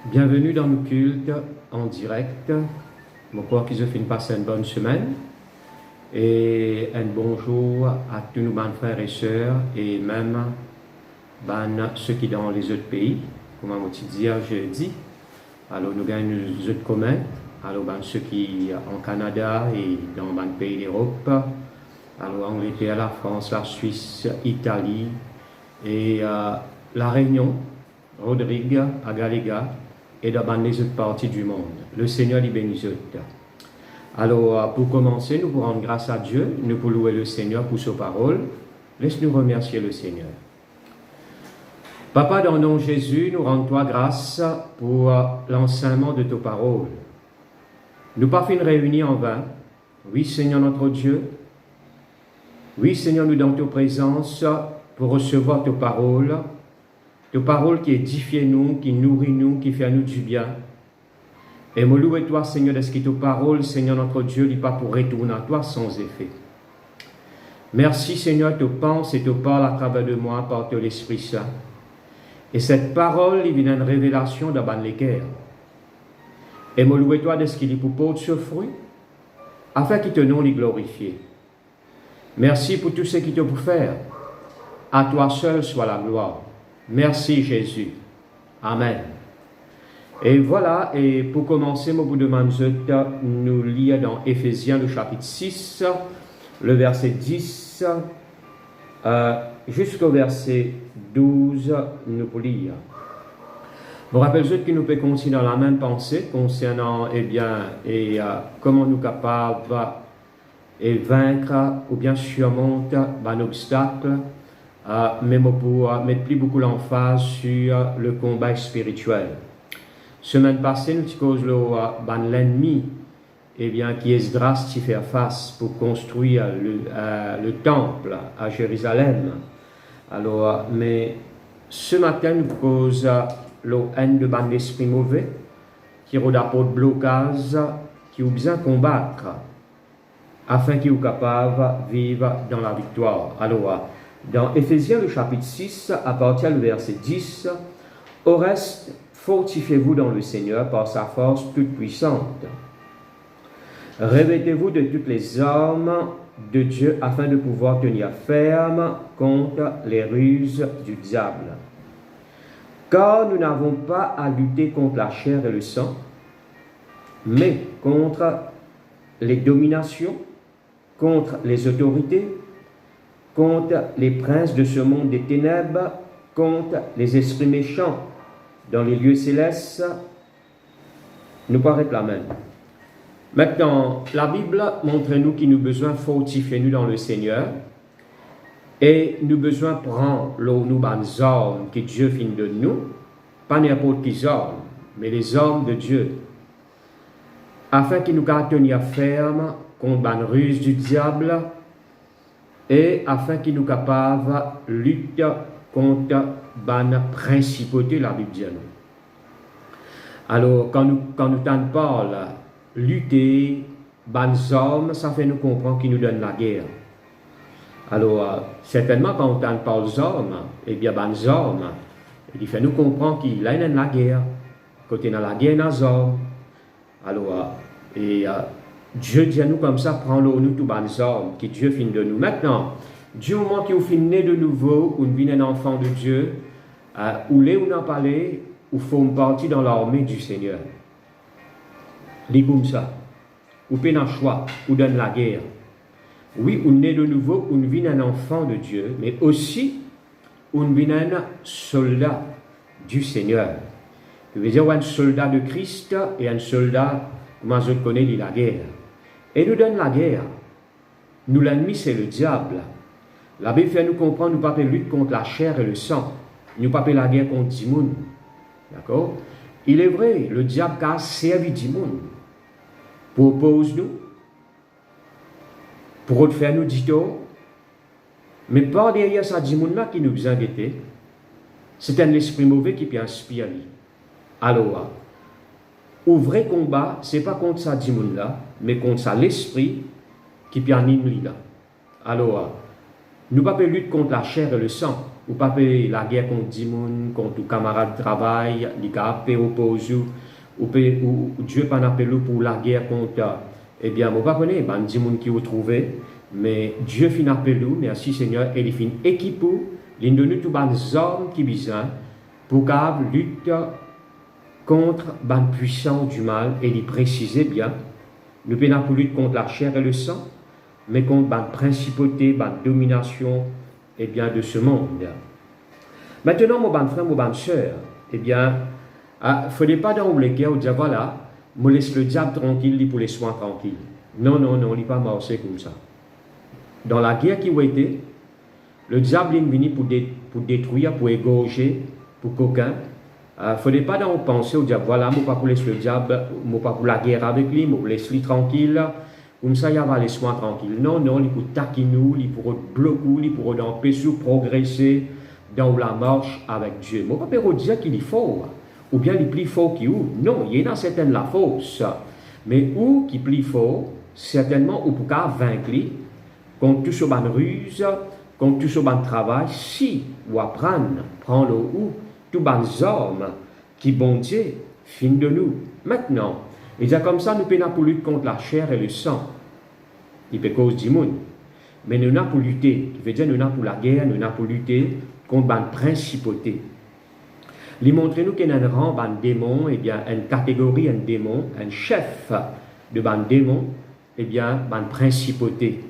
Bienvenue dans nos cultes en direct. Je crois qu'ils ont fait passer une bonne semaine. Et un bonjour à tous nos bonnes frères et sœurs et même ceux qui sont dans les autres pays. Comme on dit jeudi. Alors nous avons nos autres communs. Alors ceux qui sont en Canada et dans les pays d'Europe. Alors Angleterre, la France, la Suisse, Italie et la Réunion, Rodrigue, Agalega et dans les autres parties du monde. Le Seigneur les bénisse. Alors, pour commencer, nous pouvons rendre grâce à Dieu, nous pouvons louer le Seigneur pour sa parole. Laisse-nous remercier le Seigneur. Papa, dans le nom de Jésus, nous rendons toi grâce pour l'enseignement de ta parole. Nous pas fait une réunion en vain. Oui, Seigneur notre Dieu. Oui, Seigneur, nous dans ta présence pour recevoir ta parole qui édifie nous, qui nourrit nous, qui fait à nous du bien. Et me louer toi, Seigneur, de ce que ta parole, Seigneur notre Dieu, n'est pas pour retourner à toi sans effet. Merci, Seigneur, te pense et te parle à travers de moi par ton Esprit Saint. Et cette parole, il vient une révélation dans les cœurs. Et me louer toi de ce qu'il est pour porter ce fruit, afin qu'il te nom les glorifier. Merci pour tout ce qu'il te pour faire. À toi seul soit la gloire. Merci Jésus. Amen. Et voilà, et pour commencer, je vous demande de nous lire dans Éphésiens, le chapitre 6, le verset 10, jusqu'au verset 12, nous pour lire. Je vous rappelle que nous pouvons continuer dans la même pensée concernant, comment nous sommes capables de vaincre ou bien surmonter un obstacle, mais pour mettre plus beaucoup l'emphase sur le combat spirituel. Semaine passée, nous avons cause l'ennemi qui Esdras qui fait face pour construire le temple à Jérusalem. Alors, mais ce matin, nous cause le haine de l'esprit mauvais qui a de blocage, qui ont besoin de combattre afin qu'ils soient capables de vivre dans la victoire. Alors, dans Éphésiens, le chapitre 6, à partir du verset 10, au reste, fortifiez-vous dans le Seigneur par sa force toute puissante. Revêtez-vous de toutes les armes de Dieu afin de pouvoir tenir ferme contre les ruses du diable. Car nous n'avons pas à lutter contre la chair et le sang, mais contre les dominations, contre les autorités, contre les princes de ce monde des ténèbres, contre les esprits méchants dans les lieux célestes, nous paraît la même. Maintenant, la Bible montre-nous qu'il nous besoin de fortifier nous dans le Seigneur et nous besoin de prendre nos bonnes armes que Dieu finit de nous, pas n'importe quelles armes, mais les armes de Dieu, afin qu'il nous garde tenir ferme contre la ruse du diable et afin qu'il nous capable de lutter contre la principauté de la Bible. Alors, quand nous parlons lutter, les armes, ça fait nous comprendre qu'il nous donne la guerre. Alors, certainement, quand on parle des armes, les armes, il fait nous comprendre qu'il y a la guerre. Quand il y a la guerre, il y a les armes. Alors, Dieu dit à nous comme ça, prends-nous toutes les armes que Dieu finit de nous. Maintenant, du moment qu'il finit de nouveau, ou nous un enfant de Dieu, ou les ou n'en parler, ou font partie dans l'armée du Seigneur. Les comme ça. Ou peine un choix, ou donne la guerre. Oui, on est de nouveau, on vient un enfant de Dieu, mais aussi, on vient un soldat du Seigneur. Je veux dire, un soldat de Christ et un soldat, comment je connais, de la guerre. Et nous donne la guerre. Nous, l'ennemi, c'est le diable. La Bible fait nous comprendre, nous ne pouvons pas lutter contre la chair et le sang. Nous ne pouvons pas la guerre contre le monde. D'accord? Il est vrai, le diable a servi du monde. Pour opposer nous, pour faire nous du tort. Mais par derrière ça, du monde-là qui nous a guettés, c'est un esprit mauvais qui peut inspirer. Alors, au vrai combat, ce n'est pas contre ça, du monde-là, mais contre ça, l'esprit qui peut animer là. Alors, nous ne pouvons pas lutter contre la chair et le sang. ou pas faire la guerre contre Dimoun, contre camarade de travail, les gars oppose ou Dieu pas appelé pour la guerre contre, eh bien, moi pas connaître, ben Dimoun qui vous trouvez, mais Dieu fin appelé, merci Seigneur, et il fin équipe, il nous donne tous les hommes qui besoin pour qu'elle lutte contre les puissants du mal, et il précisait bien, nous ne pouvons pas lutter contre la chair et le sang, mais contre la principauté, la domination eh bien, de ce monde. Maintenant, mon bon frère, mon bonne soeur, eh bien, il ne faudrait pas dans les guerres dire voilà, je laisse le diable tranquille pour les soins tranquilles. Non, non, non, il n'est pas marché comme ça. Dans la guerre qui a été, le diable est venu pour détruire, pour égorger, pour coquin. Il ne faudrait pas dans penser au diable voilà, je ne pas pour laisser le diable, je ne pas pour la guerre avec lui, je laisse lui tranquille. Comme ça, il y a les soins tranquilles. Non, non, il faut taquiner nous, il faut bloquer, il faut empêcher progresser dans la marche avec Dieu. Je ne peux pas dire qu'il est fort, ou bien il est plus fort qu'il est. Non, il y a certaines la force. Mais où qui est plus fort, certainement, ou pour vaincre contre tout ce ban ruse, contre tout ce ban travail, si ou apprendre, prendre où, tout ban hommes qui bon Dieu, fin de nous. Maintenant, et c'est comme ça, nous pouvons pour lutter contre la chair et le sang. Il peut cause du monde. Mais nous n'avons pour lutter. Il veut dire nous n'avons pour la guerre, nous n'avons pour lutter contre la principauté. Il montre nous qu'il y a un rang, un démon, et bien, une catégorie, un démon, un chef de un démon, et bien, une principauté.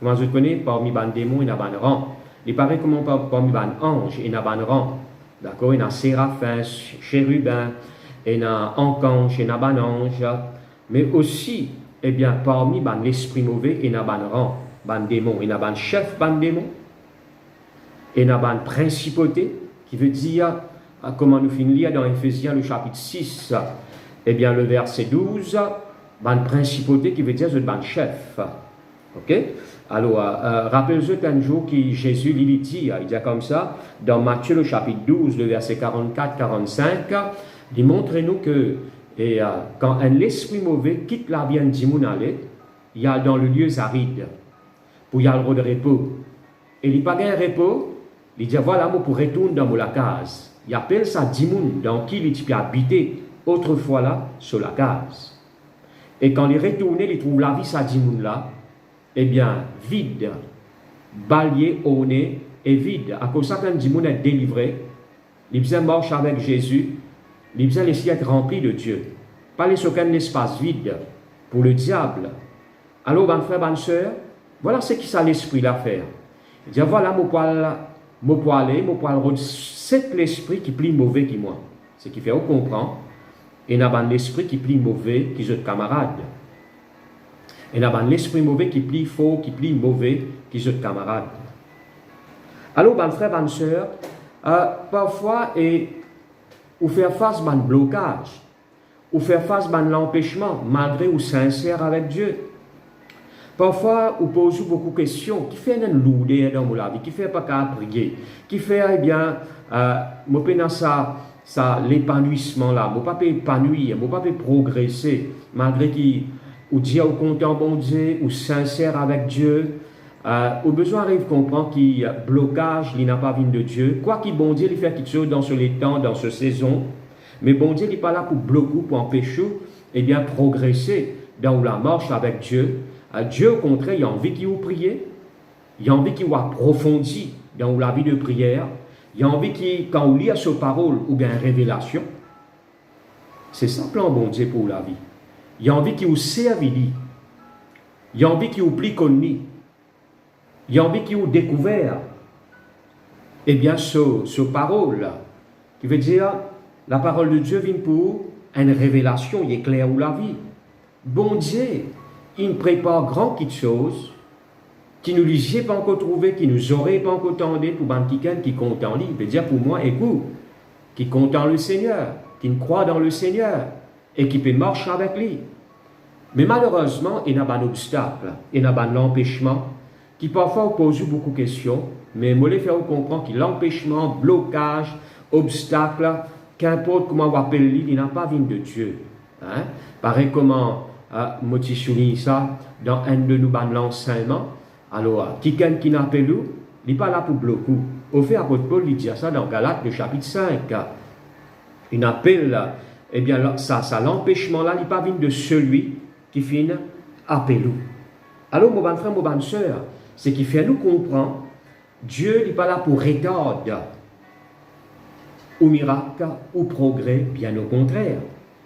Comment je connais, parmi les démons, il y a un rang. Il paraît comment parmi les anges, il y a un rang. D'accord? Il y a un séraphin, chérubin, il y a un ange, il y a un ange, mais aussi, eh bien, parmi l'esprit mauvais, il y a un rang, un démon, il y a un chef, un démon, il y a une principauté, qui veut dire, comment nous finissons dans Éphésiens, le chapitre 6, eh bien, le verset 12, une principauté qui veut dire, c'est un chef. Ok? Alors, rappelez-vous un jour que Jésus lui dit, il dit comme ça, dans Matthieu, le chapitre 12, le verset 44-45, il montre-nous que quand un esprit mauvais quitte la vie d'Imounalé, il y a dans le lieu aride, pour y avoir de repos. Et il n'y a pas de repos, il dit voilà, moi pour retourner dans la case. Il appelle ça Dimoun, dans qui il peut habiter autrefois là, sur la case. Et quand il retourne, il trouve la vie sa Dimoun là, eh bien, vide, balayé au nez et vide. À cause de ça, quand Dimoun est délivré, il besoin marche avec Jésus. Il besoin laisser être rempli de Dieu. Pas laisser aucun espace vide pour le diable. Alors, mon frère, bonne soeur, voilà ce qui ça l'esprit l'a faire. Il dit, voilà, mon poil, c'est l'esprit qui est plus mauvais que moi. Ce qui fait, on comprend, il y a l'esprit qui est plus mauvais que les autres camarades. Il y a l'esprit mauvais qui est plus faux, qui est plus mauvais que les autres camarades. Alors, mon frère, bonne soeur, parfois, ou faire face à un blocage, ou faire face à l'empêchement, malgré ou sincère avec Dieu. Parfois, vous posez beaucoup de questions, qui fait une lourdeur dans la vie, qui fait pas qu'à prier, qui fait, eh bien, l'épanouissement là, moi pas épanouir, moi pas progresser, malgré qu'il ou dire au content bon Dieu, ou sincère avec Dieu, au besoin arrive comprendre qu'il y a blocage, il n'a pas vu de Dieu. Quoi qu'il bon Dieu, il fait quelque chose dans ce temps, dans ce saison, mais bon Dieu, il n'est pas là pour bloquer, pour empêcher, eh bien, progresser dans la marche avec Dieu. Dieu, au contraire, il a envie qu'il vous prie, il a envie qu'il vous approfondisse dans la vie de prière, il a envie qu'il, quand vous lisez sa parole ou bien révélation, c'est simplement bon Dieu pour la vie. Il a envie qu'il vous serve, il a envie qu'il vous plie comme lui. Il y a envie qui ont découvert, eh bien, ce parole, qui veut dire, la parole de Dieu vient pour une révélation, il éclaire la vie. Bon Dieu, il prépare grand quelque chose, qui nous l'y pas encore trouvé, qui nous aurait pas encore tendu pour quelqu'un qui compte en lui. Il veut dire pour moi, écoute, qui compte en le Seigneur, qui croit dans le Seigneur, et qui peut marcher avec lui. Mais malheureusement, il y a un obstacle, il y a un empêchement, qui parfois pose beaucoup de questions, mais moi, je faire comprendre que l'empêchement, blocage, obstacle, qu'importe comment on appelle, il n'a pas vu de Dieu. Hein? Pareil comment, moi, je souligne ça dans un de nos l'enseignement. Alors, quelqu'un qui n'a pas lu, il n'est pas là pour bloquer. Au fait, apôtre Paul, il dit ça dans Galates, le chapitre 5. Il appelle, eh bien, ça l'empêchement-là, il n'est pas venu de celui qui finit appelé. Alors, mon bon frère, mon bonne soeur, c'est qui fait nous comprendre, Dieu n'est pas là pour retarder au miracle, au progrès, bien au contraire.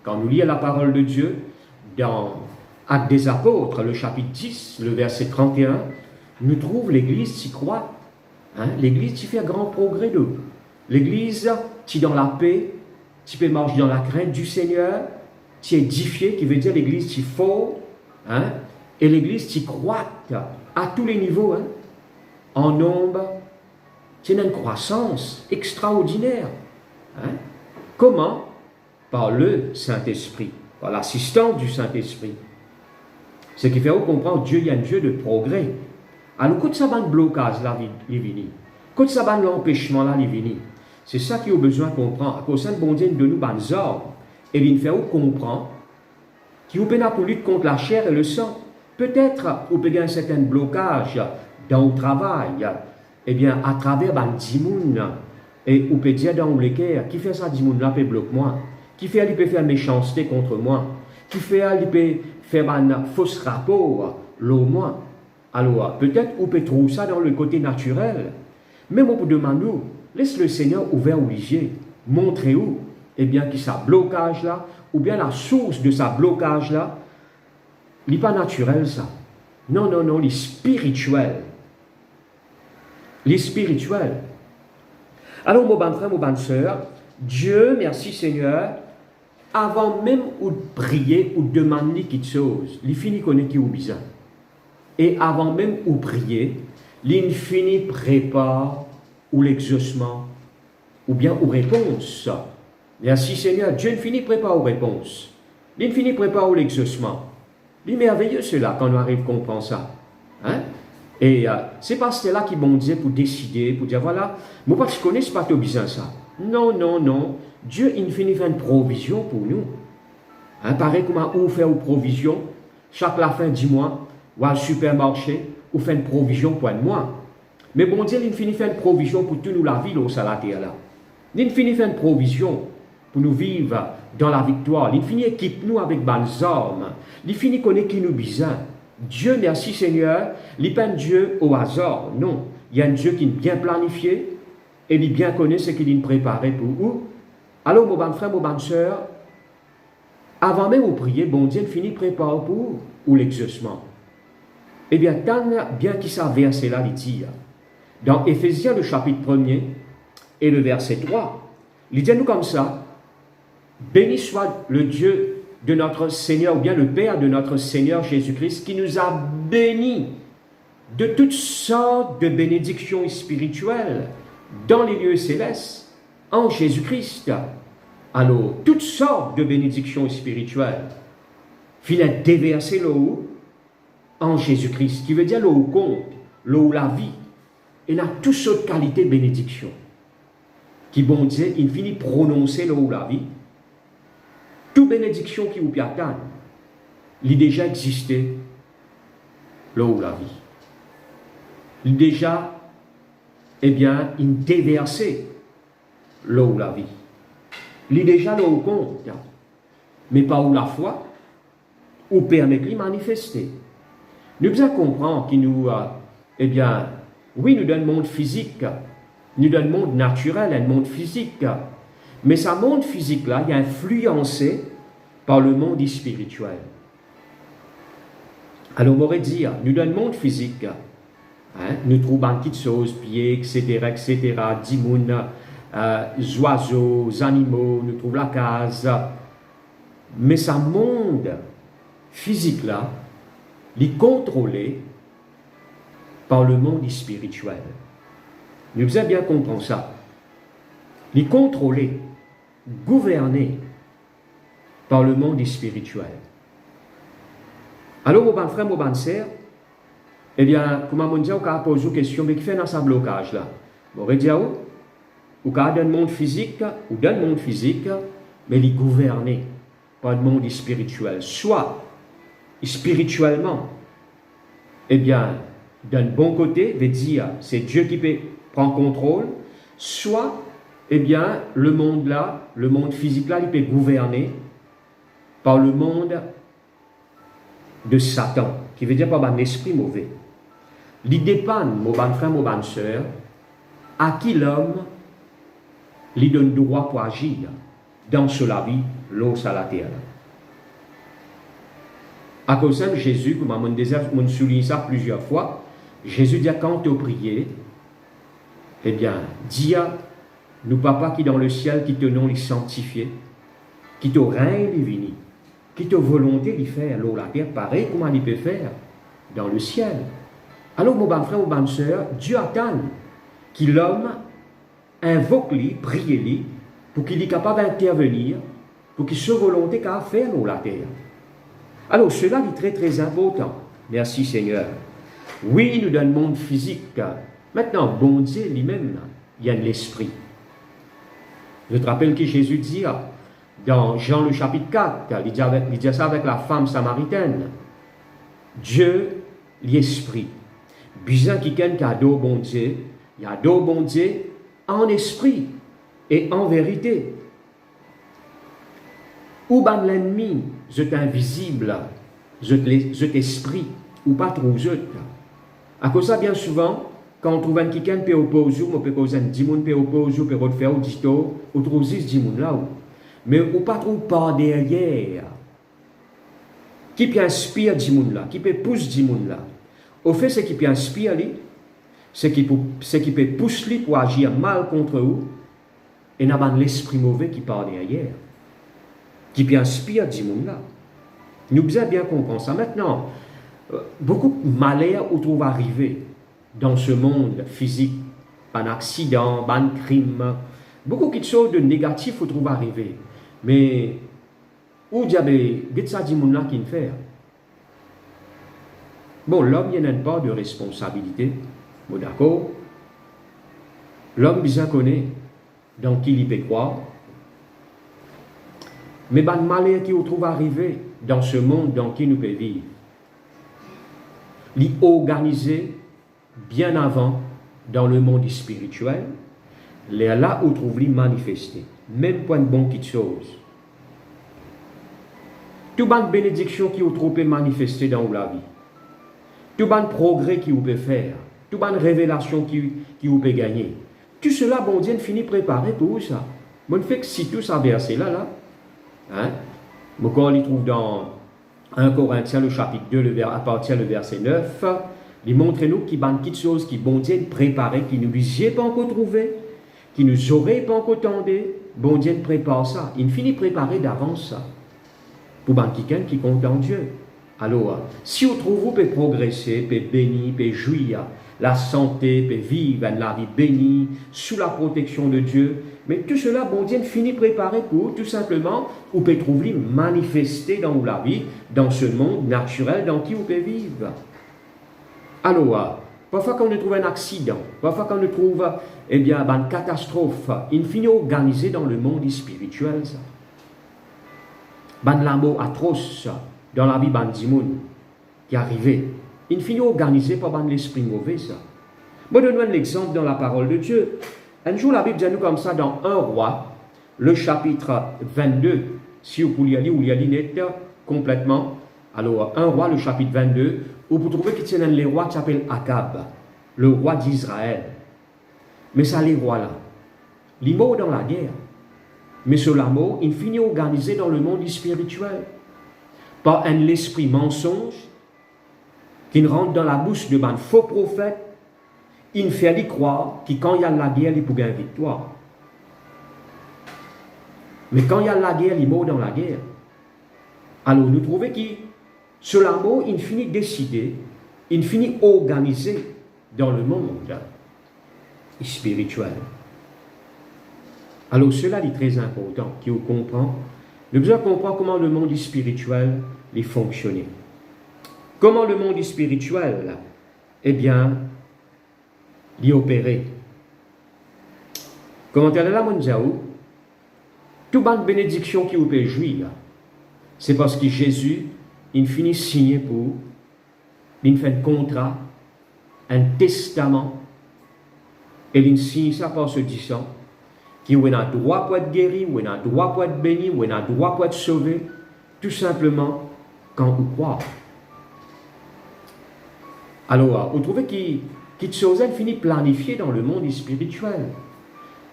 Quand nous lisons la parole de Dieu, dans Actes des Apôtres, le chapitre 10, le verset 31, nous trouvons l'Église qui croit. Hein? L'Église qui fait un grand progrès de. L'Église qui dans la paix, qui peut marcher dans la crainte du Seigneur, qui est édifiée, qui veut dire l'Église qui fort, hein? Et l'Église qui croît à tous les niveaux, hein? En nombre, qui a une croissance extraordinaire. Hein? Comment? Par le Saint-Esprit, par l'assistance du Saint-Esprit. Ce qui fait comprendre Dieu, il y a un Dieu de progrès. Alors, quand ça va un blocage là, il vient. Quand ça va un empêchement là, il vient. C'est ça qu'il a besoin de comprendre. À cause de bon Dieu de nous, bonnes ordres. Et il fait comprendre qu'il peut pour lutter contre la chair et le sang. Peut-être, il peut y avoir un certain blocage dans le travail. Eh bien, à travers les gens, et on peut dire dans le cœur, qui fait ça, les gens là, peut bloquer moi. Qui fait, il peut faire méchanceté contre moi. Qui fait, il peut faire un faux rapport, moi. Alors, peut-être, on peut trouver ça dans le côté naturel. Mais moi, pour demander, laisse le Seigneur ouvert ou léger. Montrez où, eh bien, qui ça blocage là, ou bien la source de sa blocage là, il n'est pas naturel ça. Non, non, non, il est spirituel. Il est spirituel. Alors, mon bon frère, mon bonne soeur, Dieu, merci Seigneur, avant même de prier ou de demander quelque chose, il finit connaître qui ou besoin. Et avant même de prier, il finit prépare ou l'exaucement, ou bien aux réponses. Merci Seigneur, Dieu finit prépare aux réponses. Il finit prépare l'exaucement. Il est merveilleux cela quand on arrive à comprendre ça. Hein? Et c'est pas cela qui bon Dieu pour décider, pour dire voilà, moi pas je connais pas tout besoin ça. Non, non, non. Dieu il finit faire une provision pour nous. Hein, pareil comment on fait une provision, chaque la fin du mois, ou à supermarché, ou fait une provision pour un mois. Mais bon Dieu, il finit faire une provision pour tout nous la vie au salaire là. Il finit faire une provision pour nous vivre dans la victoire. Il finit équipe nous avec bonnes armes. Il finit connaître qui nous besoin. Dieu, merci Seigneur, il n'est pas un Dieu au hasard, non. Il y a un Dieu qui est bien planifié et il bien connaît ce qu'il est préparé pour vous. Alors, mon bon frère, mon bonne soeur, avant même de prier, bon Dieu finit préparer pour vous ou l'exaucement. Eh bien, tant bien qu'il s'est versé là, il dit, dans Éphésiens, le chapitre 1er et le verset 3, il dit nous comme ça, béni soit le Dieu de notre Seigneur, ou bien le Père de notre Seigneur Jésus-Christ, qui nous a bénis de toutes sortes de bénédictions spirituelles dans les lieux célestes, en Jésus-Christ. Alors, toutes sortes de bénédictions spirituelles, viennent déverser l'eau en Jésus-Christ, qui veut dire l'eau compte, l'eau la vie, et n'a toutes sortes de qualités de bénédiction, qui bon Dieu, il finit prononcer l'eau la vie. Toute bénédiction qui vous attend, il a déjà existé, là où la vie. Il a déjà, eh bien, il déversé, là où la vie. Il est déjà là au compte, mais pas où la foi, ou permet de manifester. Nous devons comprendre qu'il nous, eh bien, oui, nous donne un monde physique, nous donne un monde naturel, un monde physique, mais ce monde physique-là, il est influencé par le monde spirituel. Alors, on pourrait dire, nous donne un monde physique, hein, nous trouvons petites choses, pieds, etc., dimounes, oiseaux, animaux, nous trouvons la case. Mais ce monde physique-là, il est contrôlé par le monde spirituel. Nous devons bien comprendre ça. Il est contrôlé, gouverné par le monde spirituel. Alors, mon bon frère, mon bonne sœur, eh bien, comment on dit, on peut poser une question, mais qui fait dans ce blocage-là? On va dire, ou dans le monde physique, ou dans le monde physique, mais il est gouverné par le monde spirituel. Soit, spirituellement, eh bien, d'un bon côté, veut dire, c'est Dieu qui peut prend contrôle, soit, eh bien, le monde là, le monde physique là, il peut gouverner par le monde de Satan, qui veut dire par un esprit mauvais. Il dépend, mon bon frère, mon bonne soeur, à qui l'homme lui donne droit pour agir dans la vie, l'eau à la terre. À cause de Jésus, comme on souligne ça plusieurs fois, Jésus dit quand tu pries, eh bien, dis à nous, papa qui est dans le ciel, qui te nom les sanctifié, qui te règne divini, qui te volonté de faire l'eau la terre, pareil comment il peut faire dans le ciel. Alors, mon bon frère, mon bonne soeur, Dieu attend que l'homme invoque lui, prie lui, pour qu'il soit capable d'intervenir, pour qu'il soit volonté qu'à faire l'eau la terre. Alors, cela est très très important. Merci Seigneur. Oui, il nous donne un monde physique. Maintenant, bon Dieu lui-même, il y a de l'esprit. Je te rappelle que Jésus dit dans Jean le chapitre 4, il dit ça avec la femme samaritaine. Dieu, l'esprit. Bizarre qui a deux bon Dieu, il y a deux bon Dieu en esprit et en vérité. Ou ban l'ennemi, c'est invisible, c'est esprit, ou pas trop zut. À cause de ça, bien souvent, quand on trouve un quelqu'un qui peut opposer, on peut causer un dimon peut opposer, on peut faire au dito, on trouve 10 dimon là. Mais on pas trop par derrière. Qui peut inspirer dimon là, qui peut pousser dimon là. Au fait, ce qui peut inspirer, ce qui peut pousser pour agir mal contre eux, et n'a pas l'esprit mauvais qui part derrière. Qui peut inspirer dimon là. Nous devons bien comprendre ça. Maintenant, beaucoup de malheur où trouve arriver dans ce monde physique, un accident, un crime, beaucoup de choses de négatifs où trouve arriver. Mais où diable, qu'est-ce que ça dit là qui fait? Bon, l'homme, il n'y a pas de responsabilité. Bon, d'accord. L'homme bien connaît dans qui il peut croire. Mais ben malheur qui nous trouve arrivé dans ce monde dans qui nous peut vivre. L'y organiser bien avant dans le monde spirituel, là où trouve l'y manifester. Même point de bon petite chose. Tout bonne bénédiction qui vous trouve manifester dans la vie. Tout bon progrès qui vous peut faire. Tout bonne révélation qui vous peut gagner. Tout cela, bon Dieu, finit préparé pour ça. Bon, fait que si tout ça verset là, hein, mon corps il trouve dans 1 Corinthiens, le chapitre 2, à partir du verset 9, il montre nous qu'il y a une chose qui, bon Dieu, préparé, qui nous n'avons pas encore trouvé, qui nous aurait pas encore tendu, bon Dieu prépare ça. Il finit préparé d'avance ça. Pour quelqu'un qui compte en Dieu. Alors, si vous trouvez, vous pouvez progresser, vous pouvez bénir, vous pouvez jouir, la santé, vous pouvez vivre la vie bénie, sous la protection de Dieu, mais tout cela, bon Dieu, finit préparé pour, tout simplement, vous pouvez trouver manifester dans la vie, dans ce monde naturel dans qui vous pouvez vivre. Alors, parfois quand on trouve un accident, parfois quand on trouve, eh bien, une catastrophe, il finit organisé dans le monde spirituel, ça. L'amour atroce dans la vie d'Imoun qui est arrivé. Il finit organisé par l'esprit mauvais, ça. Moi, je donne l'exemple dans la parole de Dieu. Un jour, la Bible dit nous comme ça dans 1 Roi, le chapitre 22. Si vous pouvez lire, vous lisez net complètement. Alors, 1 Roi, le chapitre 22, où vous trouvez qu'il y a les rois qui s'appellent Akab, le roi d'Israël. Mais ça, les rois là, ils sont morts dans la guerre. Mais ce l'amour, il finit organisé dans le monde spirituel par un esprit mensonge qui rentre dans la bouche de un faux prophète. Il fait lui croire que quand il y a la guerre, il peut gagner victoire. Mais quand il y a la guerre, il meurt dans la guerre. Alors nous trouvons que ce l'amour, il finit décidé, il finit organisé dans le monde spirituel. Alors cela est très important, qui vous comprend. Nous devons comprendre comment le monde spirituel est fonctionné. Comment le monde spirituel, eh bien, l'y opéré. Comment elle est là, mon Diaou? Toute bonne bénédiction qui vous peut jouir, c'est parce que Jésus, il finit signer pour, il fait un contrat, un testament, Et il signe ça par se disant qu'il a droit pour être guéri, ou il a droit pour être béni, ou il a droit pour être sauvé, tout simplement quand vous croyez. Alors, vous trouvez qu'il chose finit planifié dans le monde spirituel.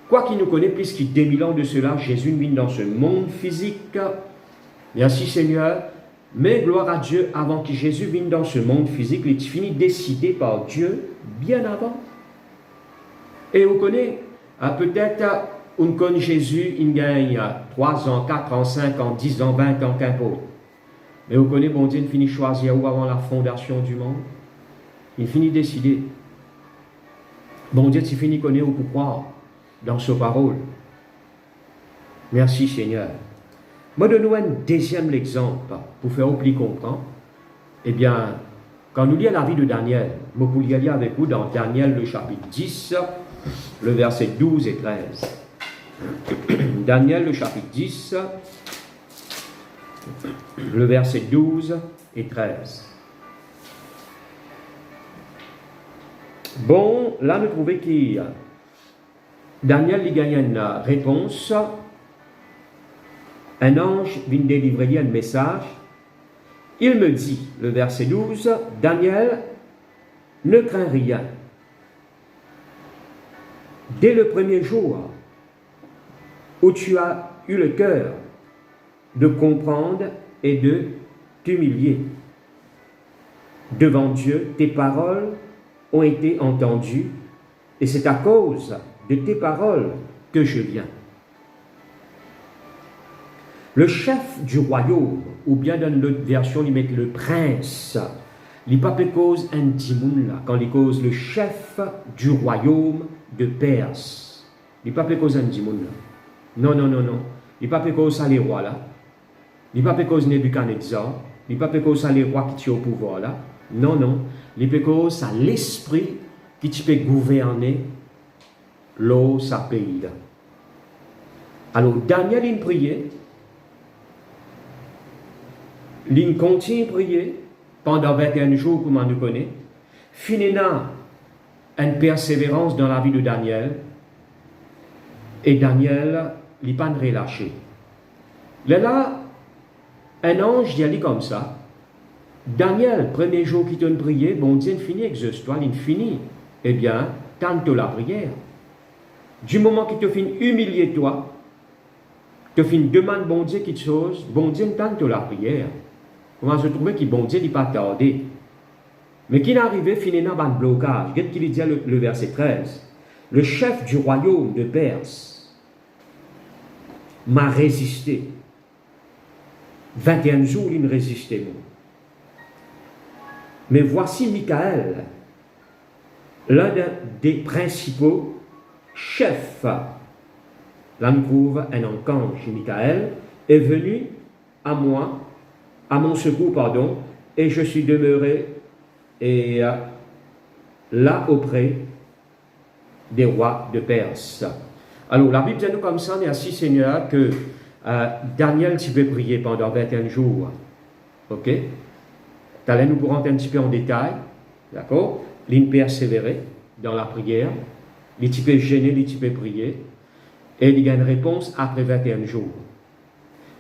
Quoi qu'il nous connaît plus qu'il 2000 ans de cela, Jésus vient dans ce monde physique. Merci Seigneur. Mais gloire à Dieu, avant que Jésus vienne dans ce monde physique, il finit décidé par Dieu bien avant. Et vous connaissez, peut-être, on connaît Jésus, il gagne 3 ans, 4 ans, 5 ans, 10 ans, 20 ans, qu'importe. Mais vous connaissez, bon Dieu, il finit choisir où avant la fondation du monde. Il finit décider. Bon Dieu, il finit connaître pour croire dans sa parole. Merci Seigneur. Moi, donne-nous un deuxième exemple pour faire plus comprendre. Eh bien, quand nous lisons la vie de Daniel, moi, pour y aller avec vous dans Daniel, le chapitre 10, le verset 12 et 13. Daniel, le chapitre 10, le verset 12 et 13. Bon, là, nous trouvons que Daniel il gagne une réponse. Un ange vient délivrer un message. Il me dit, le verset 12, Daniel, ne crains rien. Dès le premier jour où tu as eu le cœur de comprendre et de t'humilier devant Dieu, tes paroles ont été entendues et c'est à cause de tes paroles que je viens. Le chef du royaume, ou bien dans l'autre version, il met le prince. Il pas cause un dimoun là, quand il cause le chef du royaume de Perse. Il pas cause un dimoun là. Non, non, non, non. Il pas cause ça les rois là. Il pas cause Nebuchadnezzar. Il pas cause ça les rois qui sont au pouvoir là. Non, non. Il cause ça l'esprit qui peut gouverner l'eau, sa pays là. Alors Daniel il priait. Il continue à prier pendant 21 jours, comme on nous connaît. Finalement, une persévérance dans la vie de Daniel. Et Daniel, il n'est pas relâché. Là, un ange dit comme ça. Daniel, premier jour qu'il t'a prié, bon Dieu, il finit avec ce histoire, il finit. Eh bien, tente la prière. Du moment qu'il te finit humilier toi, te finit demande bon Dieu quelque chose, bon Dieu tente la prière. Comment se trouver que bon Dieu n'est pas tardé. Mais qu'il est arrivé finalement dans le blocage. Qu'est-ce qu'il dit le verset 13? Le chef du royaume de Perse m'a résisté. 21 jours, il me résistait. Mais voici Michael, l'un des principaux chefs. Là, nous trouve un ange, Michael, est venu à moi, à mon secours, pardon, et je suis demeuré là auprès des rois de Perse. Alors, la Bible dit nous comme ça, merci Seigneur, que Daniel, tu peux prier pendant 21 jours. Ok? Tu allais nous rentrer un petit peu en détail, d'accord? Il persévérer dans la prière, il peut gêner, il peut prier, et il y a une réponse après 21 jours.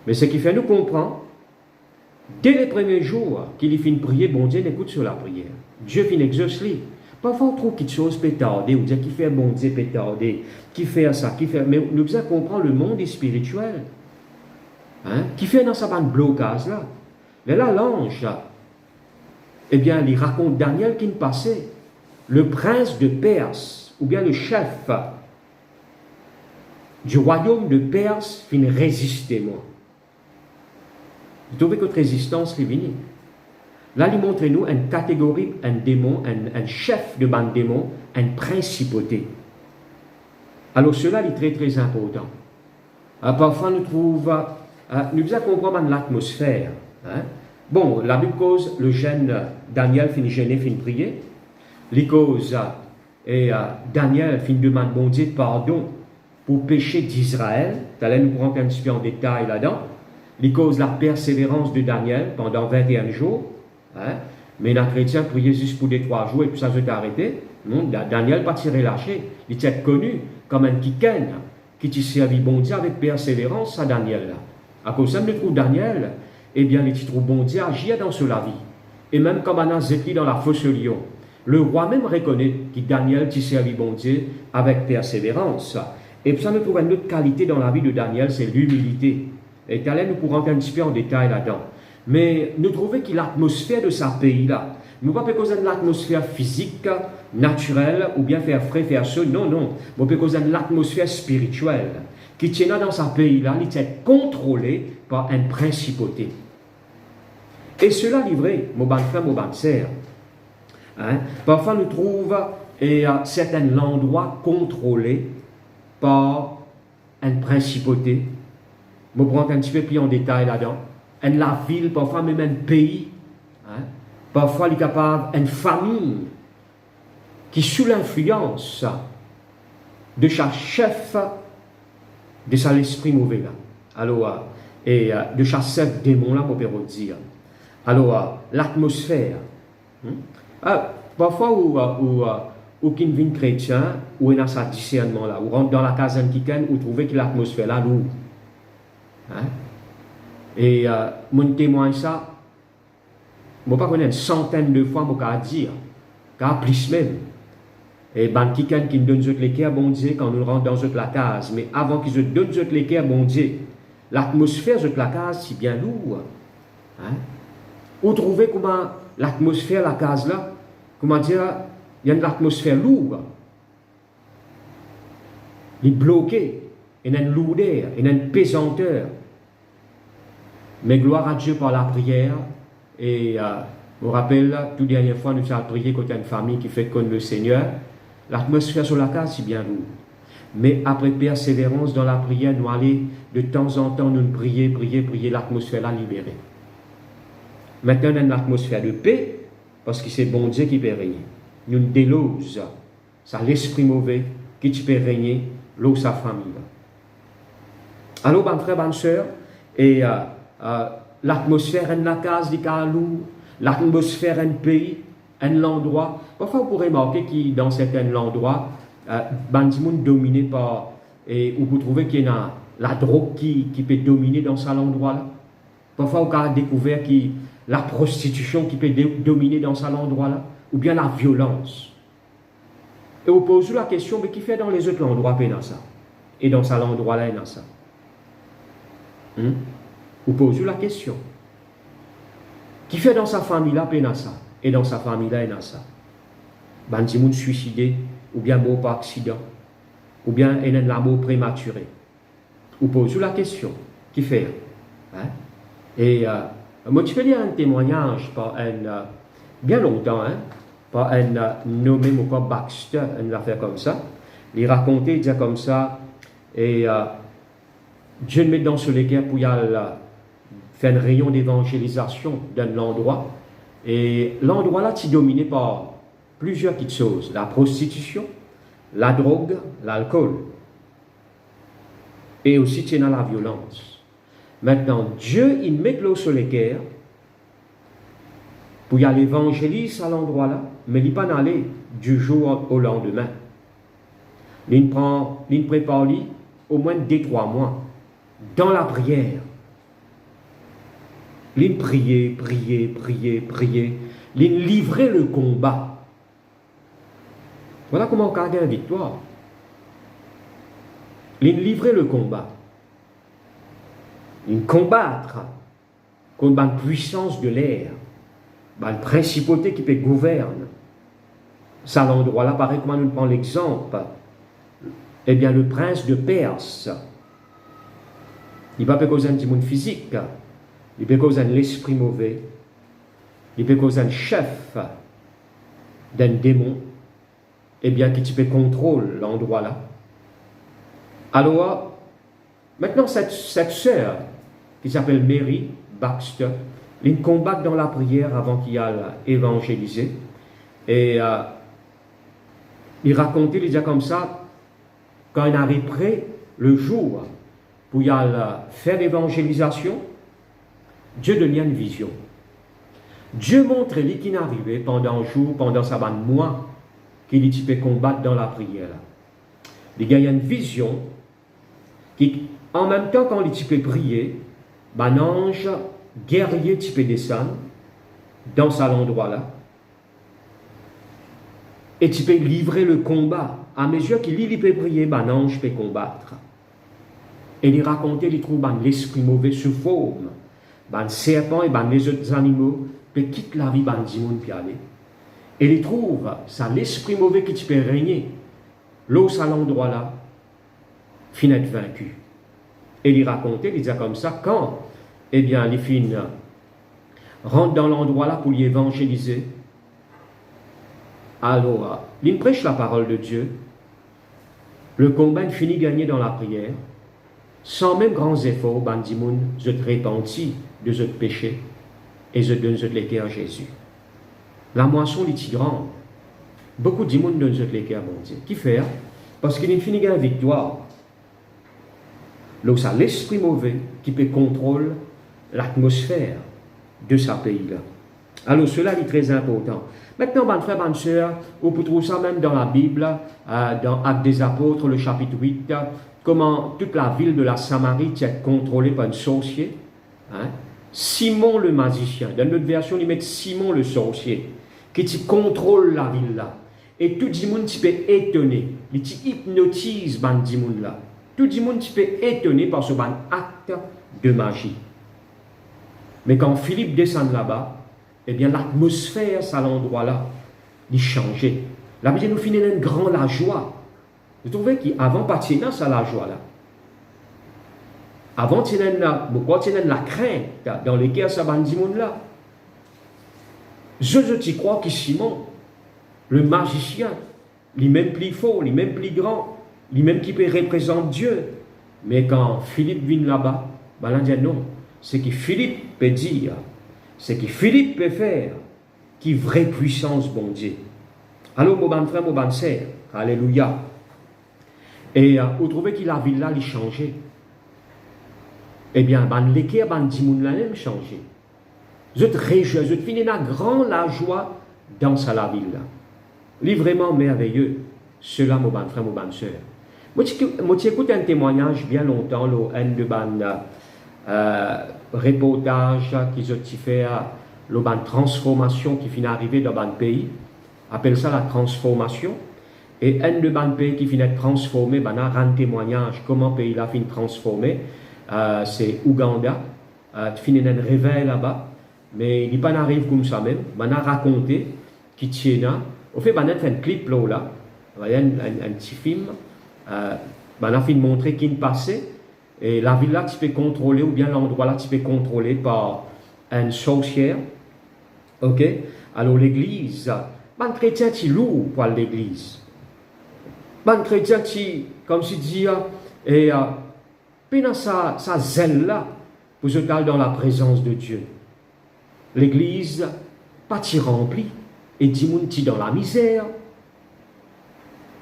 Mais ce qui fait nous comprendre, dès les premiers jours qu'il finit de prier, bon Dieu écoute sur la prière. Dieu finit exaucer. Parfois on trouve quelque chose peut tarder, ou dire qui fait bon Dieu peut tarder, qui fait ça, qui fait. Mais nous devons comprendre le monde spirituel. Hein? Qui fait dans sa bande blocage là. Mais là, l'ange, eh bien, il raconte Daniel qui ne passait. Le prince de Perse, ou bien le chef du royaume de Perse, finit résister moi. Vous trouvez que votre résistance est venue. Là, il montre nous une catégorie, un démon, un chef de bande démon, une principauté. Alors cela est très très important. Parfois nous trouvons, nous devons comprendre l'atmosphère. Hein? Bon, la Bible cause le jeune Daniel finit gêné, finit prier. Les causes et Daniel finit demander bon Dieu pardon pour péché d'Israël. Là, nous pourrons un petit peu en détail là-dedans. Les causes la persévérance de Daniel pendant 21 jours. Hein? Mais les chrétiens priaient juste pour 2-3 jours et puis ça s'est arrêté. Non, Daniel pas tiré lâché. Il était connu comme un kiken qui t'a servi bon Dieu avec persévérance à Daniel. Là. À cause de trouve Daniel, eh bien, les titres bon Dieu agir dans la vie. Et même comme Anas Zéti dans la fosse lion, le roi même reconnaît que Daniel t'a servi bon Dieu avec persévérance. Et puis ça nous trouve une autre qualité dans la vie de Daniel, c'est l'humilité. Et là, nous pourrons entrer un petit peu en détail là-dedans. Mais nous trouvons que l'atmosphère de ce pays-là, nous ne pouvons pas causer de l'atmosphère physique, naturelle, ou bien faire frais, faire chaud. Non, non. Nous pouvons causer de l'atmosphère spirituelle, qui tient dans ce pays-là, il est contrôlé par une principauté. Et cela livré, mon bon frère, mon bonne sœur. Hein? Parfois, nous trouvons certains endroits contrôlés par une principauté. Je vais prendre un petit peu plus en détail là-dedans. La ville, parfois même un pays. Hein? Parfois, il est capable, une famille qui, sous l'influence de chaque chef, de ça l'esprit mauvais là. Alors, et de chaque chef démon là, on peut dire. Alors, l'atmosphère. Parfois, où qui vient chrétien, où il y a ce discernement là, où rentre dans la caserne qui gagne, où trouver que l'atmosphère là, lourde. Hein? Et mon témoin ça, je ne sais pas une centaine de fois, je peux dire, car plus même. Et quelqu'un qui nous donne les bon Dieu quand nous rentrons dans la case, mais avant qu'ils nous donnent les bon Dieu, l'atmosphère de la case, c'est bien lourd. Hein? Vous trouvez comment l'atmosphère de la case là, comment dire, il y a une atmosphère lourde. Il est bloqué, il y a une lourdeur, il y a une pesanteur. Mais gloire à Dieu par la prière. Et je me rappelle, toute dernière fois, nous avons prié contre une famille qui fait connaître le Seigneur. L'atmosphère sur la case, c'est bien lourd. Mais après persévérance dans la prière, nous allons de temps en temps nous prier, l'atmosphère là libérée. Maintenant, on a une atmosphère de paix, parce que c'est bon Dieu qui peut régner. Nous délose, ça l'esprit mauvais qui peut régner, l'eau sa famille. Alors, bon frère, bonne soeur, et l'atmosphère est la case du Kalou, l'atmosphère est un pays, un endroit. Parfois, vous pourrez remarquer que dans certains endroits, Bandimoun dominé par, et vous trouvez qu'il y a la drogue qui peut dominer dans cet endroit-là. Parfois, vous avez découvert que la prostitution qui peut dominer dans cet endroit-là, ou bien la violence. Et vous posez la question, mais qui fait dans les autres endroits, dans ça? Et dans cet endroit-là, il y a ça. Vous posez la question. Qui fait dans sa famille-là, il y a ça? Et dans sa famille-là, il y a ça. Bandimoun suicidé, ou bien mort par accident, ou bien il y a un mort prématuré. Vous posez la question. Qui fait? Hein? Et moi, je fais lire un témoignage par un, bien longtemps, hein, par un nommé Baxter, une affaire comme ça. Il racontait, il disait comme ça, et Dieu met dans ce léguer pour y aller faire un rayon d'évangélisation d'un endroit. Et l'endroit là, c'est dominé par plusieurs petites choses. La prostitution, la drogue, l'alcool. Et aussi, c'est dans la violence. Maintenant, Dieu, il met l'eau sur les guerres pour y aller évangéliser à l'endroit là, mais il ne pas aller du jour au lendemain. Il prépare au moins 2-3 mois dans la prière. Il prier. Il livrer le combat. Voilà comment on garde une victoire. Il livrer le combat. Il combattre contre la puissance de l'air, la principauté qui peut gouverner. Ça, l'endroit là, pareil, comment nous prenons l'exemple. Eh bien, le prince de Perse, il ne peut pas causer un petit monde physique, il peut causer l'esprit mauvais, il peut causer un chef d'un démon, eh bien, qui peut contrôler l'endroit là. Alors, maintenant, cette sœur, qui s'appelle Mary Baxter, il combat dans la prière avant qu'il aille évangéliser. Et il racontait, il disait comme ça, quand il arrive près, le jour pour y aller faire l'évangélisation, Dieu donnait une vision. Dieu montre lui qui n'arrivait pendant un jour, pendant sa bande mois, qu'il peut combattre dans la prière. Il y a une vision qui, en même temps, quand il peut prier, un ange guerrier peut descendre dans cet endroit-là et tu peux livrer le combat. À mesure qu'il peut prier, un ange peut combattre. Et il racontait, il trouve l'esprit mauvais sous forme, un serpent et les autres animaux peut quitter la vie de monde puis aller. Et il trouve ça l'esprit mauvais qui peut régner. L'os à l'endroit là, finit vaincu. Et il racontait, il disait comme ça, quand, eh bien, les filles rentrent dans l'endroit là pour y évangéliser, alors, il prêche la parole de Dieu, le combat finit gagné dans la prière, sans même grands efforts, bandimoun, je te repentis de ce péché et je donne ce l'équerre à Jésus. La moisson est grande. Beaucoup de gens donnent ce l'équerre à mon Dieu. Qui fait? Parce qu'il finit gagné victoire. Là, c'est l'esprit mauvais qui peut contrôler l'atmosphère de ce pays-là. Alors, cela est très important. Maintenant, bonne frère, bonne sœur, on peut trouver ça même dans la Bible, dans Actes des Apôtres, le chapitre 8, comment toute la ville de la Samarie est contrôlée par un sorcier. Hein? Simon le magicien. Dans notre version, ils mettent Simon le sorcier, qui contrôle la ville là. Et tout le monde peut étonner. Il hypnotise ce monde là. Tout le monde peut étonner par ce acte de magie. Mais quand Philippe descend là-bas, eh bien l'atmosphère à l'endroit là, il changeait. La Bible nous finit une grande la joie. Vous trouvez qu'avant pas de ça la joie là. Avant il y a la crainte dans lesquelles ça va dire monde là. Je t'y crois que Simon, le magicien, il est même plus fort, il est même plus grand, il est même qui peut représenter Dieu. Mais quand Philippe vient là-bas, ben, on dit non. Ce que Philippe peut dire, ce que Philippe peut faire, qui est vraie puissance, bon Dieu. Alors, mon bon frère, mon bon sœur, alléluia. Et vous trouvez que la ville là, il changeait. Eh bien, l'équerre, dimoun là, même changé. Je te réjouis, je te finis la grande la joie dans la ville là. Il est vraiment merveilleux. Cela, mon bon frère, mon bonne sœur. Moi, j'écoute un témoignage bien longtemps, un de reportage qu'ils ont fait, la transformation qui finit d'arriver dans un pays, appelle ça la transformation. Et un de pays qui finit de transformer, on a un témoignage comment le pays là finit transformé. C'est Ouganda. Il finit un réveil là-bas, mais il n'est pas arrivé comme ça même. On a raconté qu'il tient là. Au fait, on a fait un clip là, un petit film. On a fait montrer qu'il passait. Et la ville là, tu peux contrôler, ou bien l'endroit là, tu peux contrôler par une sorcière. Ok? Alors l'église, un chrétien qui lourd pour l'église. Un chrétien qui, comme je dis, et pendant sa zèle là, pour se caler dans la présence de Dieu. L'église, pas t'y remplie, et dit dans la misère.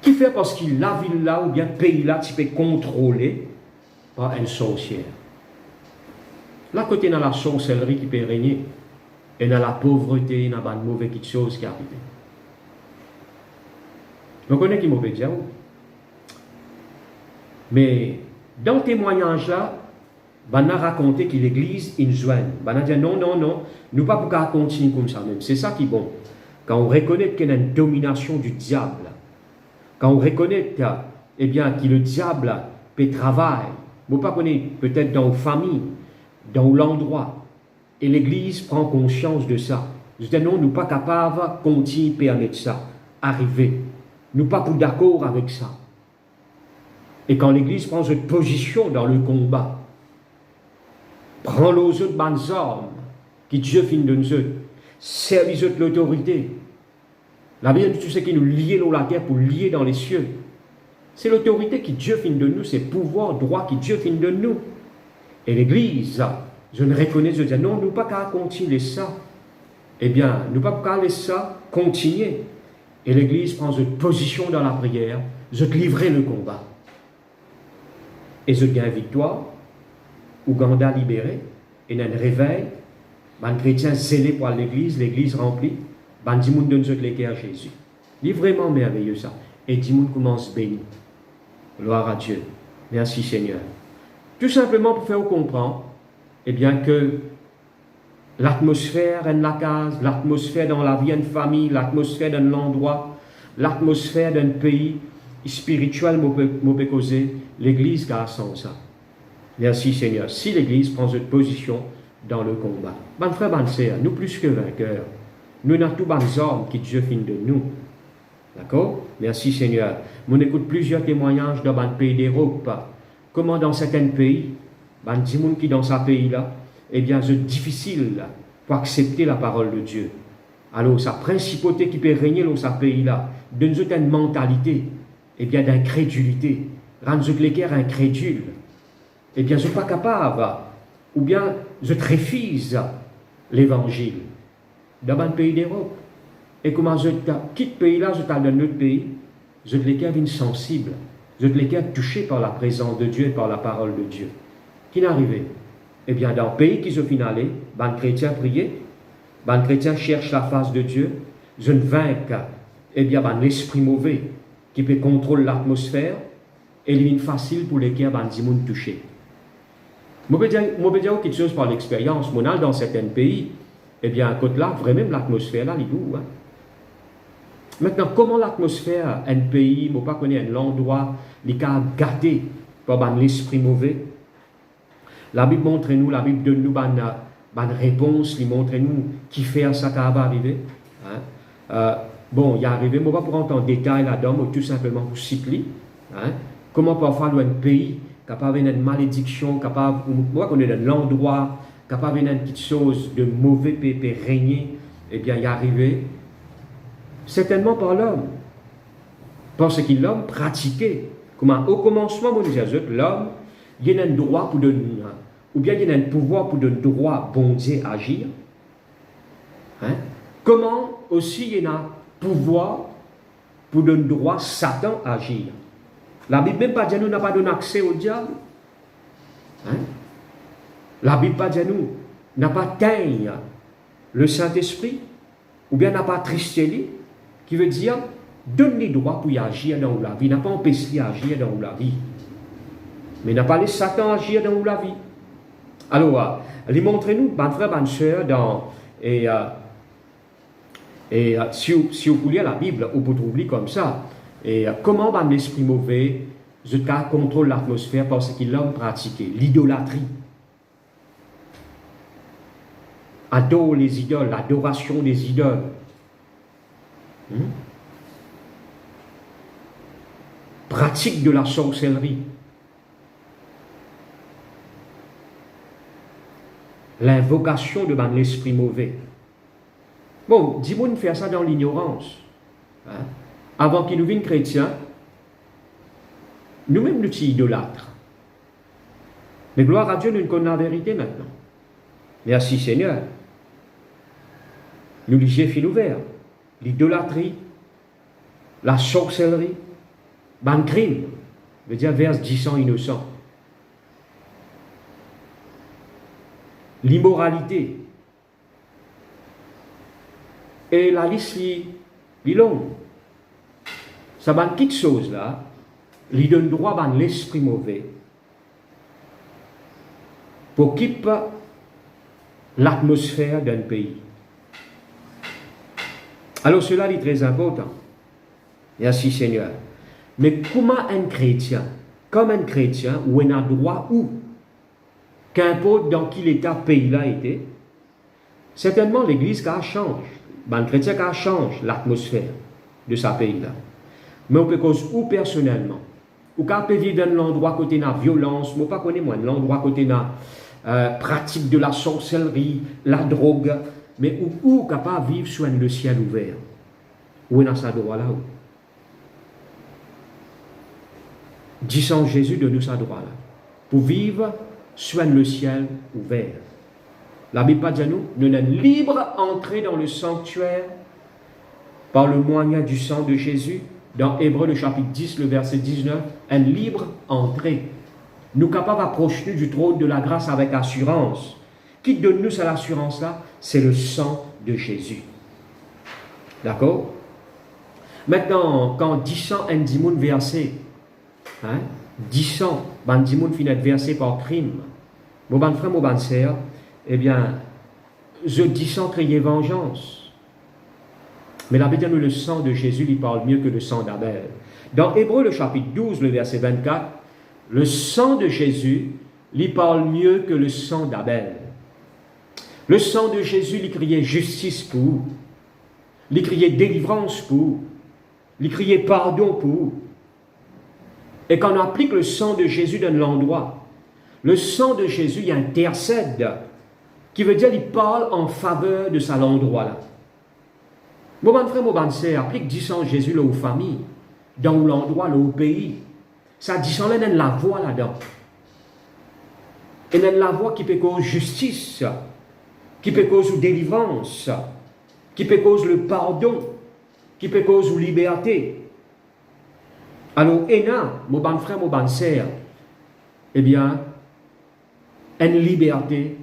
Qui fait parce que la ville là, ou bien le pays là, tu peux contrôler par une sorcière. Là, côté dans la sorcellerie qui peut régner, et dans la pauvreté, dans la mauvaise chose qui arrive. Vous connaissez qui mauvais diable. Mais dans le témoignage là, on a raconté que l'église est joigne. On a dit non, nous ne pouvons pas continuer comme ça même. C'est ça qui est bon. Quand on reconnaît qu'il y a une domination du diable, quand on reconnaît eh bien, que le diable peut travailler, vous ne pouvez pas peut-être dans vos familles, dans l'endroit, et l'église prend conscience de ça. Je dis non, nous ne sommes pas capables de continuer à permettre ça arriver. Nous ne sommes pas d'accord avec ça. Et quand l'église prend cette position dans le combat, prend les autres bonnes armes, qui Dieu finit de nous, servit de l'autorité. La Bible, tu sais qu'il nous lie dans la terre pour lier dans les cieux. C'est l'autorité qui Dieu finit de nous, c'est le pouvoir, droit qui Dieu finit de nous. Et l'église, je ne reconnais, je dis non, nous ne pouvons pas continuer ça. Eh bien, nous ne pouvons pas laisser ça continuer. Et l'église prend une position dans la prière, je te livrer le combat. Et je gagne victoire, Ouganda libéré, et il y a un réveil, les chrétiens zélés pour l'église remplie, les gens donnent les cœurs à Jésus. C'est vraiment merveilleux ça. Et les gens commencent à bénir. Gloire à Dieu. Merci Seigneur. Tout simplement pour faire comprendre, eh bien que l'atmosphère dans la case, l'atmosphère dans la vie d'une famille, l'atmosphère dans l'endroit, l'atmosphère d'un pays spirituel, peut causer l'église qui a sans ça. Merci Seigneur. Si l'église prend cette position dans le combat. Bon frère, bonne sœur, nous plus que vainqueurs. Nous avons tous les hommes qui Dieu finit de nous. D'accord? Merci Seigneur. On écoute plusieurs témoignages dans le pays d'Europe. Comment dans certains pays, les gens qui dans ce pays-là, eh bien, c'est difficile pour accepter la parole de Dieu. Alors, sa principauté qui peut régner dans ce pays-là, donne une mentalité, eh bien, d'incrédulité, rendre les cœurs incrédules. Eh bien, je ne suis pas capable, ou bien je refuse l'évangile dans un pays d'Europe. Et comment je quitte ce pays-là, je dans un autre pays, je les cœurs insensibles, je les cœurs touchés par la présence de Dieu et par la parole de Dieu. Qui n'est arrivé? Eh bien, dans le pays qui se finalait, les chrétiens priaient, les chrétiens cherchent la face de Dieu, je ne vainque, eh bien, l'esprit mauvais qui peut contrôler l'atmosphère, élimine facile pour les cœurs des gens touchés. Je vais dire quelque chose par l'expérience. Mon dans certains pays, eh bien, côté là, vraiment l'atmosphère là, il est doux. Hein? Maintenant, comment l'atmosphère, un pays, je ne pas connaître l'endroit, il est gâté par l'esprit mauvais. La Bible montre-nous, la Bible donne nous une réponse, il montre-nous qui fait ça qui va arriver. Hein? Bon, il est arrivé, je ne vais pas prendre en détail là-dedans, mais tout simplement pour citer. Hein? Comment parfois dans un pays capable d'une malédiction, capable, moi qu'on est dans l'endroit, capable d'une petite chose de mauvais peut régner, eh bien, il est arrivé certainement par l'homme. Parce que l'homme pratiquait. Comment, au commencement, on disait, l'homme, il y a un droit pour donner, ou bien il y a un pouvoir pour donner droit bon Dieu agir. Hein? Comment aussi il y a un pouvoir pour donner droit Satan agir. La Bible même pas dit nous n'a pas donné accès au diable. Hein? La Bible pas dit nous n'a pas teint le Saint-Esprit, ou bien n'a pas tristé lui, qui veut dire donne-lui droit pour y agir dans la vie, n'a pas empêché d'agir dans la vie. Mais n'a pas laissé Satan agir dans la vie. Alors, montrez-nous, bon frère, bonne soeur, si vous voulez la Bible, vous pouvez trouver comme ça. Et comment l'esprit mauvais contrôle l'atmosphère parce qu'il l'a pratiqué l'idolâtrie. Adore les idoles, l'adoration des idoles. Pratique de la sorcellerie. L'invocation de l'esprit mauvais. Bon, dis-moi de faire ça dans l'ignorance. Hein? Avant qu'il nous vienne chrétien, nous-mêmes nous sommes idolâtres. Mais gloire à Dieu, nous connaissons la vérité maintenant. Merci Seigneur. Nous lisons fil ouvert. L'idolâtrie, la sorcellerie, le crime, veut dire vers 10 ans innocents. L'immoralité. Et la liste est longue. Ça va une petite chose là, lui donne droit à l'esprit mauvais pour qu'il l'atmosphère d'un pays. Alors cela est très important. Merci Seigneur. Mais comment un chrétien, comme un chrétien, où on a droit où, qu'importe dans quel état pays là était, certainement l'église change, un chrétien change l'atmosphère de sa pays là. Mais on peut cause ou personnellement, ou quand on peut vivre dans l'endroit côté de la violence, moi pas connais moi l'endroit côté de la pratique de la sorcellerie, la drogue, mais ou capable vivre sur le ciel ouvert. Où est dans sa droit là où? Disons Jésus de nous sa droit là, pour vivre sur le ciel ouvert. La Bible dit à nous, nous sommes libres d'entrer dans le sanctuaire par le moyen du sang de Jésus. Dans Hébreux, le chapitre 10, le verset 19, un libre entrée. Nous sommes capables d'approcher du trône de la grâce avec assurance. Qui donne-nous cette assurance-là? C'est le sang de Jésus. D'accord? Maintenant, quand 10 ans, un dimoun versé, 10 ans, un dimoun finit versé par crime, mon bon frère, mon bonne sœur, eh bien, je 10 ans crier vengeance. Mais la Bible dit le sang de Jésus, il parle mieux que le sang d'Abel. Dans Hébreux, le chapitre 12, le verset 24, le sang de Jésus, il parle mieux que le sang d'Abel. Le sang de Jésus, il criait justice pour vous. Il criait délivrance pour vous. Il criait pardon pour vous. Et quand on applique le sang de Jésus dans l'endroit, le sang de Jésus, il intercède, qui veut dire qu'il parle en faveur de cet endroit-là. Mon bon frère, mon bonne sœur, applique 10 sang de Jésus là aux familles, dans l'endroit, là au pays. Ça 10 sang là, il y a la voix là-dedans. Et il y a la voix qui peut causer justice, qui peut causer délivrance, qui peut causer le pardon, qui peut causer la liberté. Alors, mon bon frère, mon bonne sœur, eh bien, une liberté,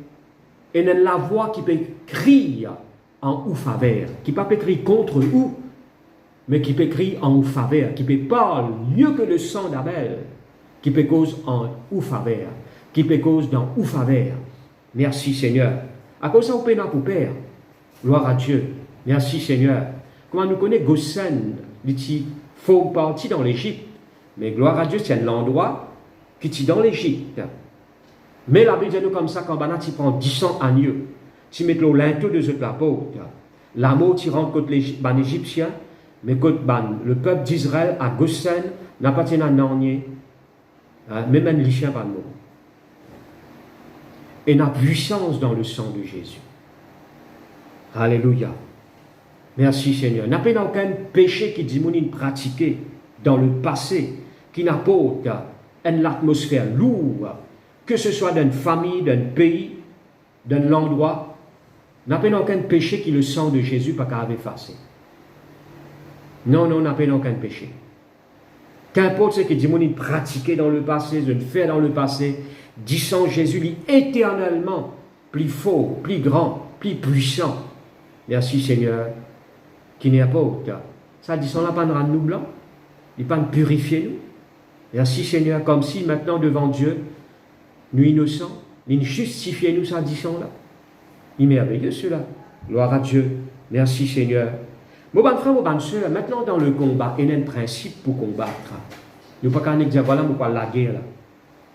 et la voix qui peut crier en ou faveur, qui ne peut pas crier contre ou, mais qui peut crier en ou faveur, qui peut parler mieux que le sang d'Abel, qui peut causer en ou faveur, qui peut causer dans ou faveur. Merci Seigneur. À cause de ça, on peut pour Père. Gloire à Dieu. Merci Seigneur. Comment nous connaissons Gosen, il faut partir dans l'Égypte, mais gloire à Dieu, c'est un endroit qui est dans l'Égypte. Mais la Bible dit nous comme ça, quand tu prends 10 agneaux, tu mets le linteau de l'apôtre, l'amour tu rentres contre les Égyptiens, mais contre le peuple d'Israël à Gosen, n'a pas tenu à Nornier, même un lichien pas de mot. Et la puissance dans le sang de Jésus. Alléluia. Merci Seigneur. N'a pas aucun péché qui dit pratiqué dans le passé, qui n'a pas une atmosphère lourde, que ce soit d'une famille, d'un pays, d'un endroit, n'a pas aucun péché qui le sang de Jésus pas qu'à effacer. Non, n'a pas aucun péché. Qu'importe ce que dit pratiqué dans le passé, je ne fais dans le passé, dit sang Jésus est éternellement plus fort, plus grand, plus puissant. Merci Seigneur, qui n'est pas autre. Ça dit sang là pas de rendre nous blancs, il pas de purifier nous. Merci Seigneur, comme si maintenant devant Dieu, nous innocents, il justifie nous ça dit sang là. Il est merveilleux cela. Gloire à Dieu. Merci Seigneur. Mon bon frère, mon bonne soeur, maintenant dans le combat, il y a un principe pour combattre. Nous ne pouvons pas dire voilà pourquoi la guerre là.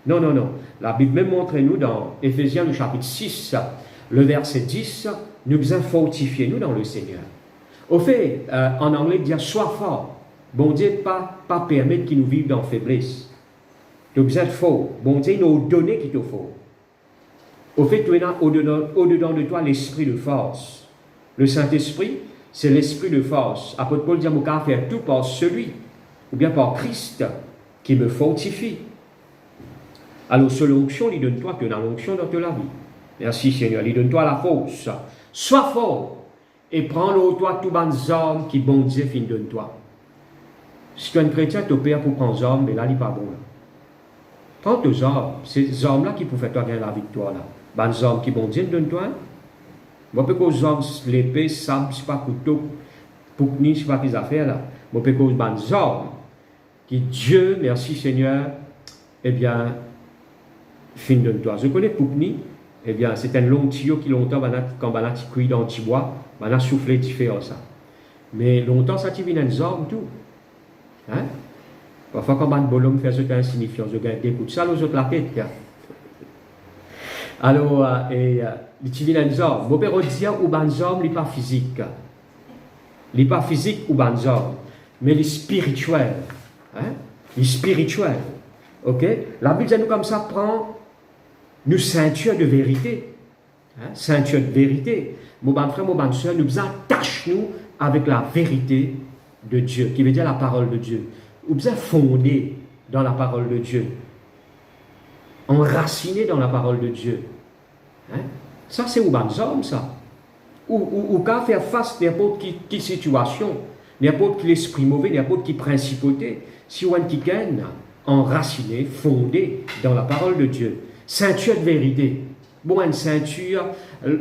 Non. La Bible même montre nous dans Éphésiens le chapitre 6, le verset 10, nous devons fortifier nous dans le Seigneur. Au fait, en anglais, dire sois fort. Bon Dieu pas permettre qu'il nous vive dans la faiblesse. Tu besoin être fort. Bon Dieu nous donne qu'il te faut. Au fait, tu as au-dedans de toi l'esprit de force. Le Saint-Esprit, c'est l'esprit de force. Apôtre Paul dit, je vais faire tout par celui, ou bien par Christ, qui me fortifie. Alors, sur l'onction, il donne-toi que dans l'onction dans ta vie. Merci Seigneur, il donne-toi la force. Sois fort et prends-le toi tous les hommes qui bon Dieu fin donne-toi. Si tu es un chrétien, tu opères pour prendre les hommes, mais là, il n'est pas bon. Prends tes hommes, ces hommes-là qui peuvent faire toi gagner la victoire. Là. Les hommes qui bon Dieu donne-toi. Moi, je peux que les hommes, l'épée, sable, je ne sais pas, couteau, pour que je ne sais pas quelles affaires là. Moi, je peux que les hommes qui Dieu, merci Seigneur, eh bien, fin donne-toi. Je connais Poupni, eh bien, c'est un long tuyau qui longtemps, quand on a cuit dans le petit bois, on a soufflé différent ça. Mais longtemps, ça vient un homme tout. Hein? Parfois, quand on a un bonhomme fait ce qui est insignifiant, je gagne des coups de ça, aux autres la tête. Alors, il vient un homme. Mon père dit, ou un homme, il n'est pas physique. Il n'est pas physique ou un homme, mais il est spirituel. Hein? Il est spirituel. Ok? La Bible dit nous comme ça, prend nous ceinture de vérité. Hein? Ceinture de vérité. Mon bon frère, mon bonne soeur, nous attachons avec la vérité de Dieu, qui veut dire la parole de Dieu. Nous sommes fondés dans la parole de Dieu. Enracinés dans la parole de Dieu. Hein? Ça, c'est où bon homme, ça. Ou qu'à faire face à n'importe quelle situation, n'importe quel esprit mauvais, n'importe quelle principauté, si on qui gagne, enraciné, fondé dans la parole de Dieu. Ceinture de vérité. Bon, une ceinture,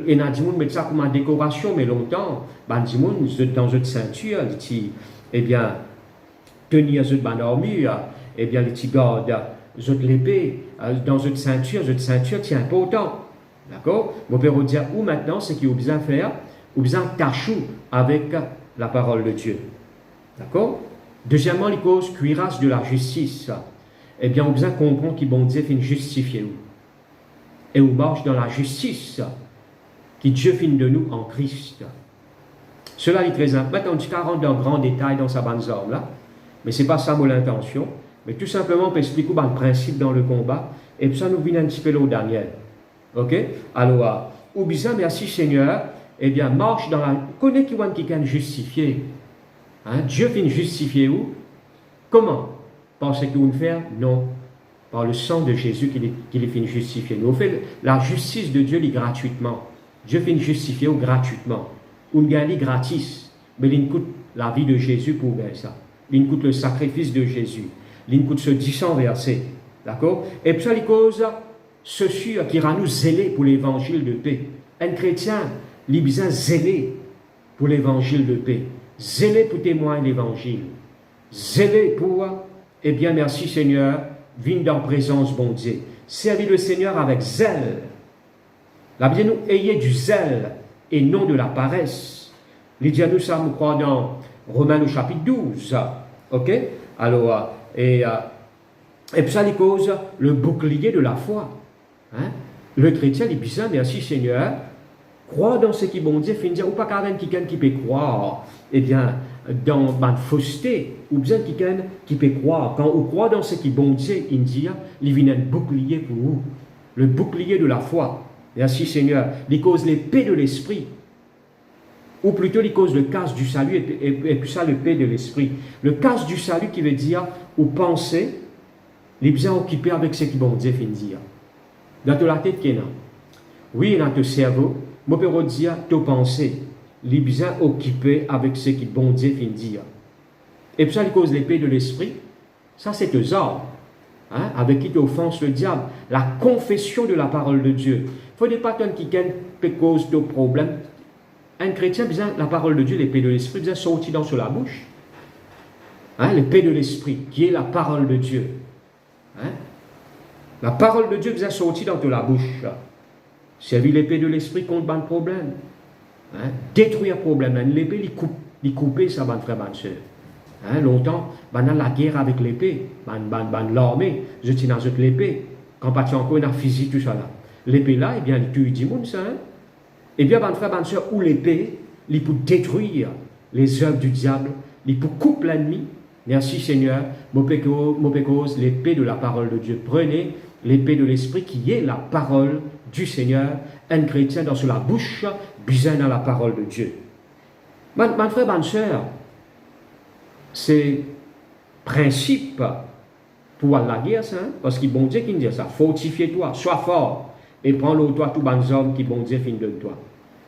et on a dit, met ça comme en décoration, mais longtemps, ben, dit, dans une ceinture, eh bien, tenir cette armure, eh bien, les petits gardes, l'épée, dans une ceinture, c'est important. D'accord? Mon père vous dire, où maintenant, c'est qu'il a besoin de faire, il a besoin de tachou avec la parole de Dieu. D'accord? Deuxièmement, les causes cuirasse de la justice. Eh bien, on a besoin de comprendre qu'il bon Dieu fait justifier nous. Et on marche dans la justice qui Dieu fait de nous en Christ. Cela est très important. Maintenant, on rentre dans grand détail dans sa bande arme là, mais ce n'est pas ça mon intention. Mais tout simplement, on peut expliquer le principe dans le combat. Et puis ça nous vient un petit peu là au Daniel. Ok? Alors, ou bien, merci Seigneur, eh bien, marche dans la. Connais qui est justifié. Hein? Dieu vient justifier où? Comment? Par ce que vous faire? Non. Par le sang de Jésus qu'il est fini justifier. Nous, on fait la justice de Dieu gratuitement. Dieu vient justifier gratuitement. On gagne gratis. Mais il coûte la vie de Jésus pour gagner ça. Il coûte le sacrifice de Jésus. Il coûte ce 10 versets. D'accord? Et puis ça, les causes, ceci qui rend nous zélés pour l'évangile de paix. Un chrétien, il a besoin zélé pour l'évangile de paix. Zélé pour témoigner l'évangile. Zélé pour, eh bien, merci Seigneur, viens dans la présence, bon Dieu. Servis le Seigneur avec zèle. La bien nous ayez du zèle et non de la paresse. Les dit nous, ça, nous croit dans Romains au chapitre 12. Ok? Alors, et puis ça, les causes, le bouclier de la foi. Hein? Le chrétien, il dit, merci Seigneur, croire dans ce qui bon Dieu, fin dire, ou pas quand même quelqu'un qui peut croire, eh bien, dans la fausseté, ou bien quelqu'un qui peut croire. Quand on croit dans ce qui bon Dieu, il dit, il vient un bouclier pour vous, le bouclier de la foi. Merci Seigneur, il cause l'épée de l'esprit, ou plutôt il cause le casque du salut, et puis ça, l'épée de l'esprit. Le casque du salut qui veut dire, ou penser, il est bien occupé avec ce qui bon Dieu fin dire. Dans la tête qu'il y a. Oui, dans ton cerveau, je peux dire, ton pensée, il est bien occupé avec ce qui bon Dieu fin dire. Et puis ça, il cause l'épée de l'esprit. Ça, c'est tes armes. Hein, avec qui tu offenses le diable. La confession de la parole de Dieu. Il ne faut pas que quelqu'un peut cause de problème. Un chrétien, bien, la parole de Dieu, l'épée de l'esprit, bien sortie dans la bouche. Hein, l'épée de l'esprit, qui est la parole de Dieu. Hein? La parole de Dieu bien sortie dans la bouche. Servir l'épée de l'esprit contre un problème. Hein? Détruire un problème. L'épée, il couper ça, mon frère, ma soeur. Hein? Longtemps, on a la guerre avec l'épée. L'armée, je tiens dans l'épée. Quand pas encore un physique, tout ça là. L'épée là, eh bien, il tue du monde, ça. Hein? Eh bien, mon frère, ma soeur, où l'épée, il peut détruire les œuvres du diable, il peut couper l'ennemi. Merci Seigneur, Mopécose, l'épée de la parole de Dieu. Prenez l'épée de l'esprit qui est la parole du Seigneur. Un chrétien dans la bouche, bien dans la parole de Dieu. Mon frère, ma soeur, c'est principe pour la guerre, ça, hein? Parce qu'il bon Dieu qui dit ça. Fortifie-toi, sois fort, et prends le toi tous les hommes qui bon Dieu fin de toi.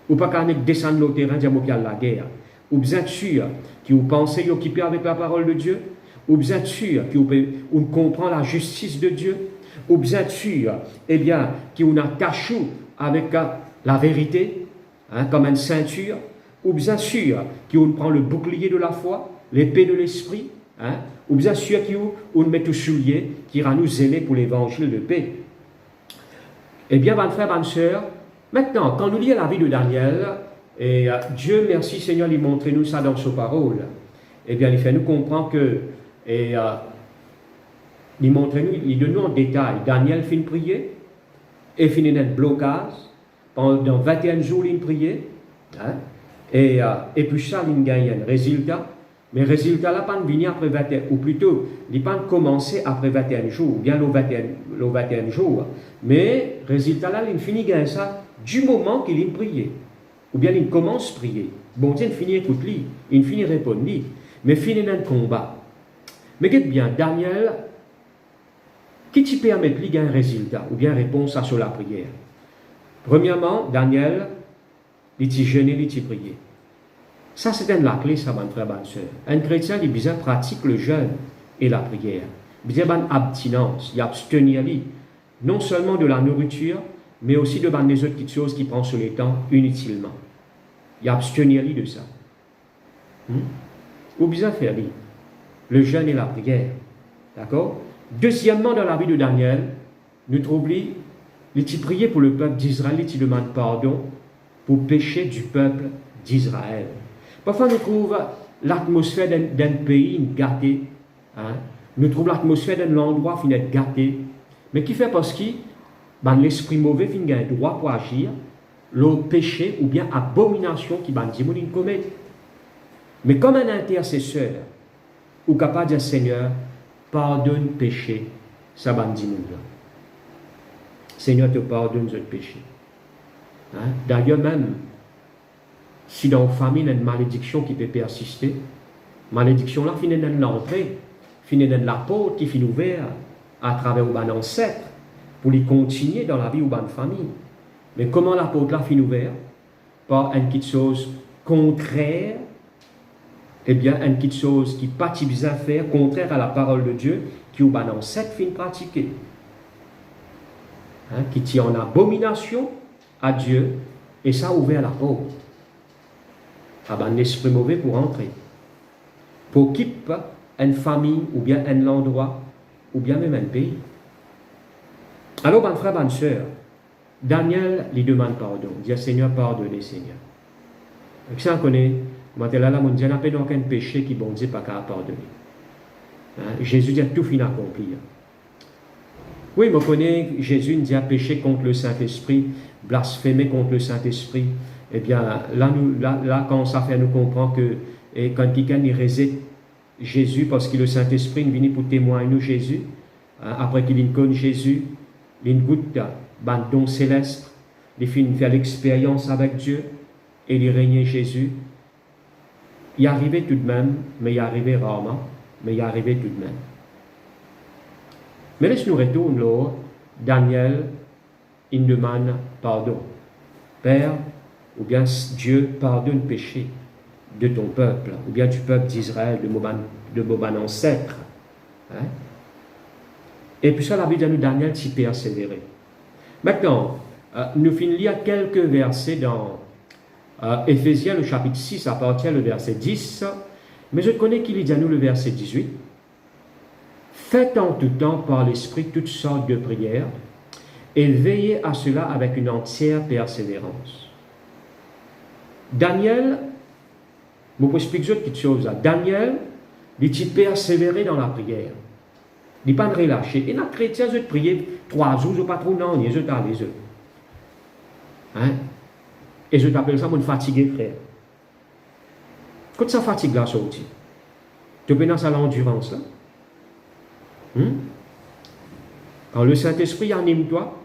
Ou pas qu'à descendre le terrain, dire qu'il y a la guerre. Ou bien sûr, qui vous pensez occuper avec la parole de Dieu, ou bien sûr, qui vous comprend la justice de Dieu, ou bien sûr, eh bien, qui vous a cachou avec la vérité, hein, comme une ceinture, ou bien sûr, qui vous prend le bouclier de la foi, l'épée de l'esprit, hein, ou bien sûr, qui vous met tout soulier, qui rend nous zélés pour l'évangile de paix. Eh bien, mon frère, ma soeur, maintenant, quand nous lisons la vie de Daniel, et Dieu, merci Seigneur, il montre nous ça dans sa parole. Eh bien, il fait nous comprendre que, il montre nous, il donne nous en détail. Daniel finit de prier, et finit d'être blocage. Pendant 21 jours, il priait. Hein, et puis ça, il gagne un résultat. Mais le résultat là, pas venir après 21, ou plutôt, il pas commencé après 21 jours, ou bien le 21 jours. Mais le résultat là, il finit gagner ça du moment qu'il priait. Ou bien il commence à prier. Bon Dieu, il finit écouter, il finit répondre, mais il finit dans le combat. Mais qu'est-ce bien, Daniel, qui te permet de gagner un résultat, ou bien réponse à sur la prière? Premièrement, Daniel, il t'a jeûné, il t'a prié. Ça, c'est la clé, ça, mon frère, ma soeur. Un chrétien, il bien pratique le jeûne et la prière. Il bien abstinence, il abstenir, non seulement de la nourriture, mais aussi devant des autres petites choses qui prennent sur les temps inutilement. Il y a abstenir de ça. Ou bien faire le jeûne et la prière. D'accord? Deuxièmement, dans la vie de Daniel, nous trouvons, il priait pour le peuple d'Israël, il demande pardon pour le péché du peuple d'Israël. Parfois, nous trouvons l'atmosphère d'un pays gâté. Hein? Nous trouvons l'atmosphère d'un endroit qui est gâté. Mais qui fait parce que l'esprit mauvais a un droit pour agir, le péché ou bien abomination qui va commettre. Mais comme un intercesseur, ou capable de dire Seigneur, pardonne péché, ça va dire Seigneur te pardonne notre péché. Hein? D'ailleurs même, si dans la famille il y a une malédiction qui peut persister, malédiction là finit dans l'entrée, finit dans la porte qui finit ouverte à travers les ancêtres pour les continuer dans la vie ou dans famille. Mais comment la porte là finit ouverte? Par une petite chose contraire, eh bien une petite chose qui pas bien faire, contraire à la parole de Dieu, qui ou ban ancêtre fin pratiquer. Hein, qui tient en abomination à Dieu, et ça ouvert la porte. À un esprit mauvais pour entrer. Pour quitter une famille, ou bien un endroit, ou bien même un pays. Alors, mon frère, bonne soeur, Daniel lui demande pardon. Il dit Seigneur, pardonnez, Seigneur. Et ça, on connaît, quand elle a là, on dit, n'a pas donc un péché qui bon Dieu pas qu'à pardonner. Hein? Jésus dit tout fin accompli. Oui, je connais, Jésus dit péché contre le Saint-Esprit, blasphémer contre le Saint-Esprit. Eh bien, là, quand ça fait nous comprendre que quand quelqu'un résiste Jésus, parce que le Saint-Esprit vient pour témoigner nous Jésus, hein, après qu'il connaît Jésus, il goûte un don céleste, il fait l'expérience avec Dieu, et il règne Jésus. Il arrivait tout de même, mais il arrivait rarement, mais il arrivait tout de même. Mais laisse-nous retourner là, Daniel, il demande pardon. Père, ou bien Dieu pardonne le péché de ton peuple, ou bien du peuple d'Israël, de mon ancêtre. Hein? Et puis ça, la Bible de Daniel s'y persévérer. Maintenant, nous finissons lire quelques versets dans Éphésiens, le chapitre 6, à partir du verset 10, mais je connais qu'il dit à nous le verset 18. Faites en tout temps par l'Esprit toutes sortes de prières, et veillez à cela avec une entière persévérance. Daniel, je vous explique une petite chose. Daniel, il a persévéré dans la prière. Il n'a pas relâché. Et les chrétiens, ils prié 3 jours, ils n'ont pas trop non, ils ont les eux. Hein? Et je t'appelle ça, mon fatigué, frère. Quand ça fatigue là, sorti, tu peux dans l'endurance là. Quand le Saint-Esprit anime toi,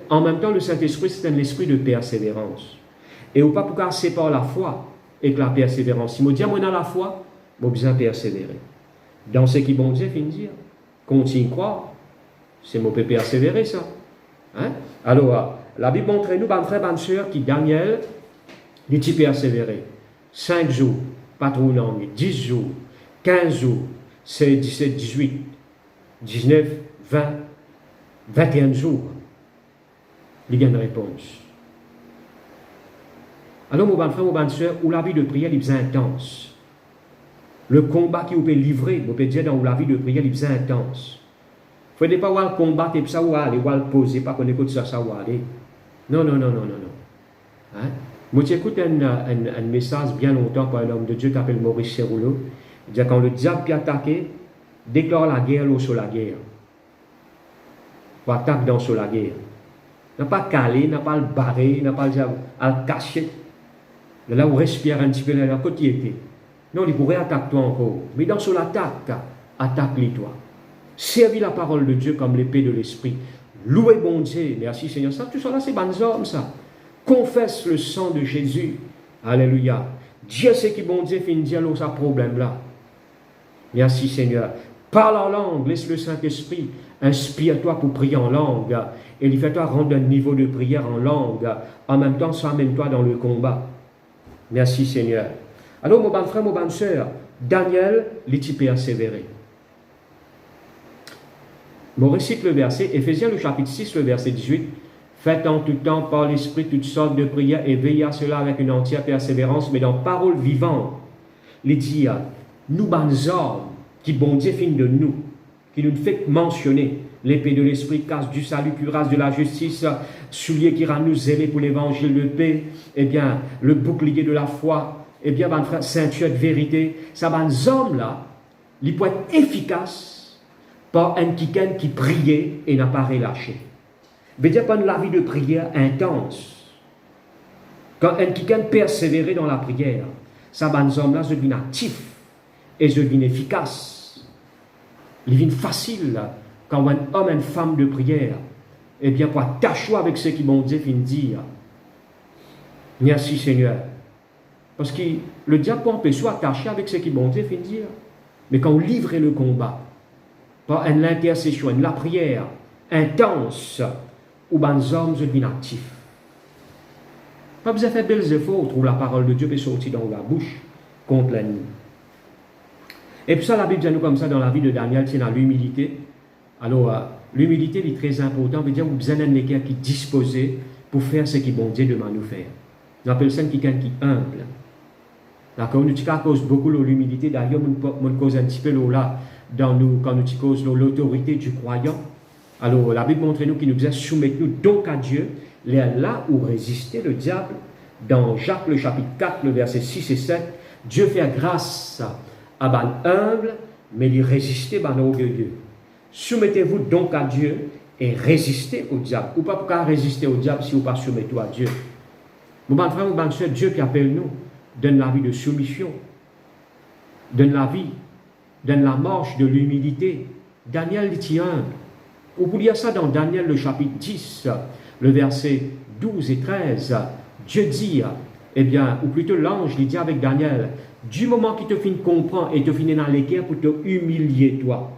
en même temps, le Saint-Esprit, c'est un esprit de persévérance. Et ou pas pour casser par la foi et que la persévérance. Si je dis, moi, dans la foi, je besoin persévérer. Dans ce qui bon Dieu finit dire, continue à croire, c'est mon peut persévérer ça. Hein? Alors, la Bible montre nous, bonne frère, bonne soeur, qui Daniel, il dit persévérer. 5 jours, pas trop long, 10 jours, 15 jours, 16, 17, 18, 19, 20, 21 jours. Il y a une réponse. Alors, mon bon frère, mon bonne soeur, où la vie de prière est intense. Le combat qui vous peut livrer, vous pouvez dire dans la vie de prière est intense. Il ne faut pas voir le combat et ça ou aller, ou le poser, pas qu'on écoute ça ou aller. Non. Hein? Moi, j'écoute un message bien longtemps par un homme de Dieu qui s'appelle Maurice Cerullo. Il dit quand le diable peut attaquer, déclare la guerre sur la guerre. Ou attaque sur la guerre. N'a pas calé, n'a pas le barré, n'a pas le cacher. Là où respire un petit peu, là, côté était. Non, il pourrait attaquer toi encore. Mais dans son attaque, attaque-les toi. Servis la parole de Dieu comme l'épée de l'esprit. Louez bon Dieu. Merci Seigneur. Ça, tout ça là, c'est bonnes hommes, ça. Confesse le sang de Jésus. Alléluia. Dieu sait qui bon Dieu fait une dialogue, ça problème là. Merci Seigneur. Parle en langue, laisse le Saint-Esprit. Inspire-toi pour prier en langue. Et il fait-toi rendre un niveau de prière en langue. En même temps, ça amène-toi dans le combat. Merci Seigneur. Alors, mon bon frère, mon bonne soeur, Daniel, il a persévéré. Je récite le verset, Éphésiens le chapitre 6, le verset 18. Faites en tout temps par l'Esprit toutes sortes de prières et veillez à cela avec une entière persévérance, mais dans parole vivante. Il dit, nous, les hommes, qui bon Dieu fin de nous, qui nous fait mentionner l'épée de l'Esprit, casse du salut, cuirasse de la justice, soulier qui rend nous zélés pour l'évangile de paix, eh bien, le bouclier de la foi, eh bien, ben frère, ceinture de vérité, ça, ben, hommes là, ils peuvent être efficaces par un qui priait et n'a pas relâché. Veut dire pas la vie de prière intense. Quand un qui persévérer dans la prière, ça, ben, hommes là, je deviens actif et je deviens efficace. Il devient facile là. Quand un homme et une femme de prière, eh bien, pour attacher avec ceux qui vont dire, merci Seigneur. Parce que le diable peut soit attaché avec ceux qui vont dire, mais quand on livre le combat, par l'intercession, la prière intense, où les hommes deviennent actifs. Pas besoin de faire belles efforts, trouve la parole de Dieu peut sortir dans la bouche contre l'ennemi. Et puis ça, la Bible dit nous comme ça dans la vie de Daniel, c'est dans l'humilité. Alors, l'humilité est très importante, veut dire que vous avez besoin d'un qui est disposé pour faire ce qu'il bon Dieu demande de faire. On appelle ça quelqu'un qui est humble. D'accord? Nous cause beaucoup de l'humilité. D'ailleurs, nous cause un petit peu là, quand nous cause l'autorité du croyant. Alors, la Bible montre nous qu'il nous faisait soumettre nous donc à Dieu, là où résister le diable. Dans Jacques, le chapitre 4, le verset 6 et 7, Dieu fait grâce à ban humble, mais il résistait ban orgueilleux. Soumettez-vous donc à Dieu et résistez au diable. Ou pas pourquoi résister au diable si vous ne pas soumettez à Dieu. Mon bon frère, mon bon soeur, Dieu qui appelle nous, donne la vie de soumission, donne la vie, donne la marche de l'humilité. Daniel dit humble. Vous pouvez lire ça dans Daniel le chapitre 10, le verset 12 et 13. Dieu dit, eh bien, ou plutôt l'ange, il dit avec Daniel, du moment qu'il te finit comprendre et te finit dans l'équerre pour te humilier toi.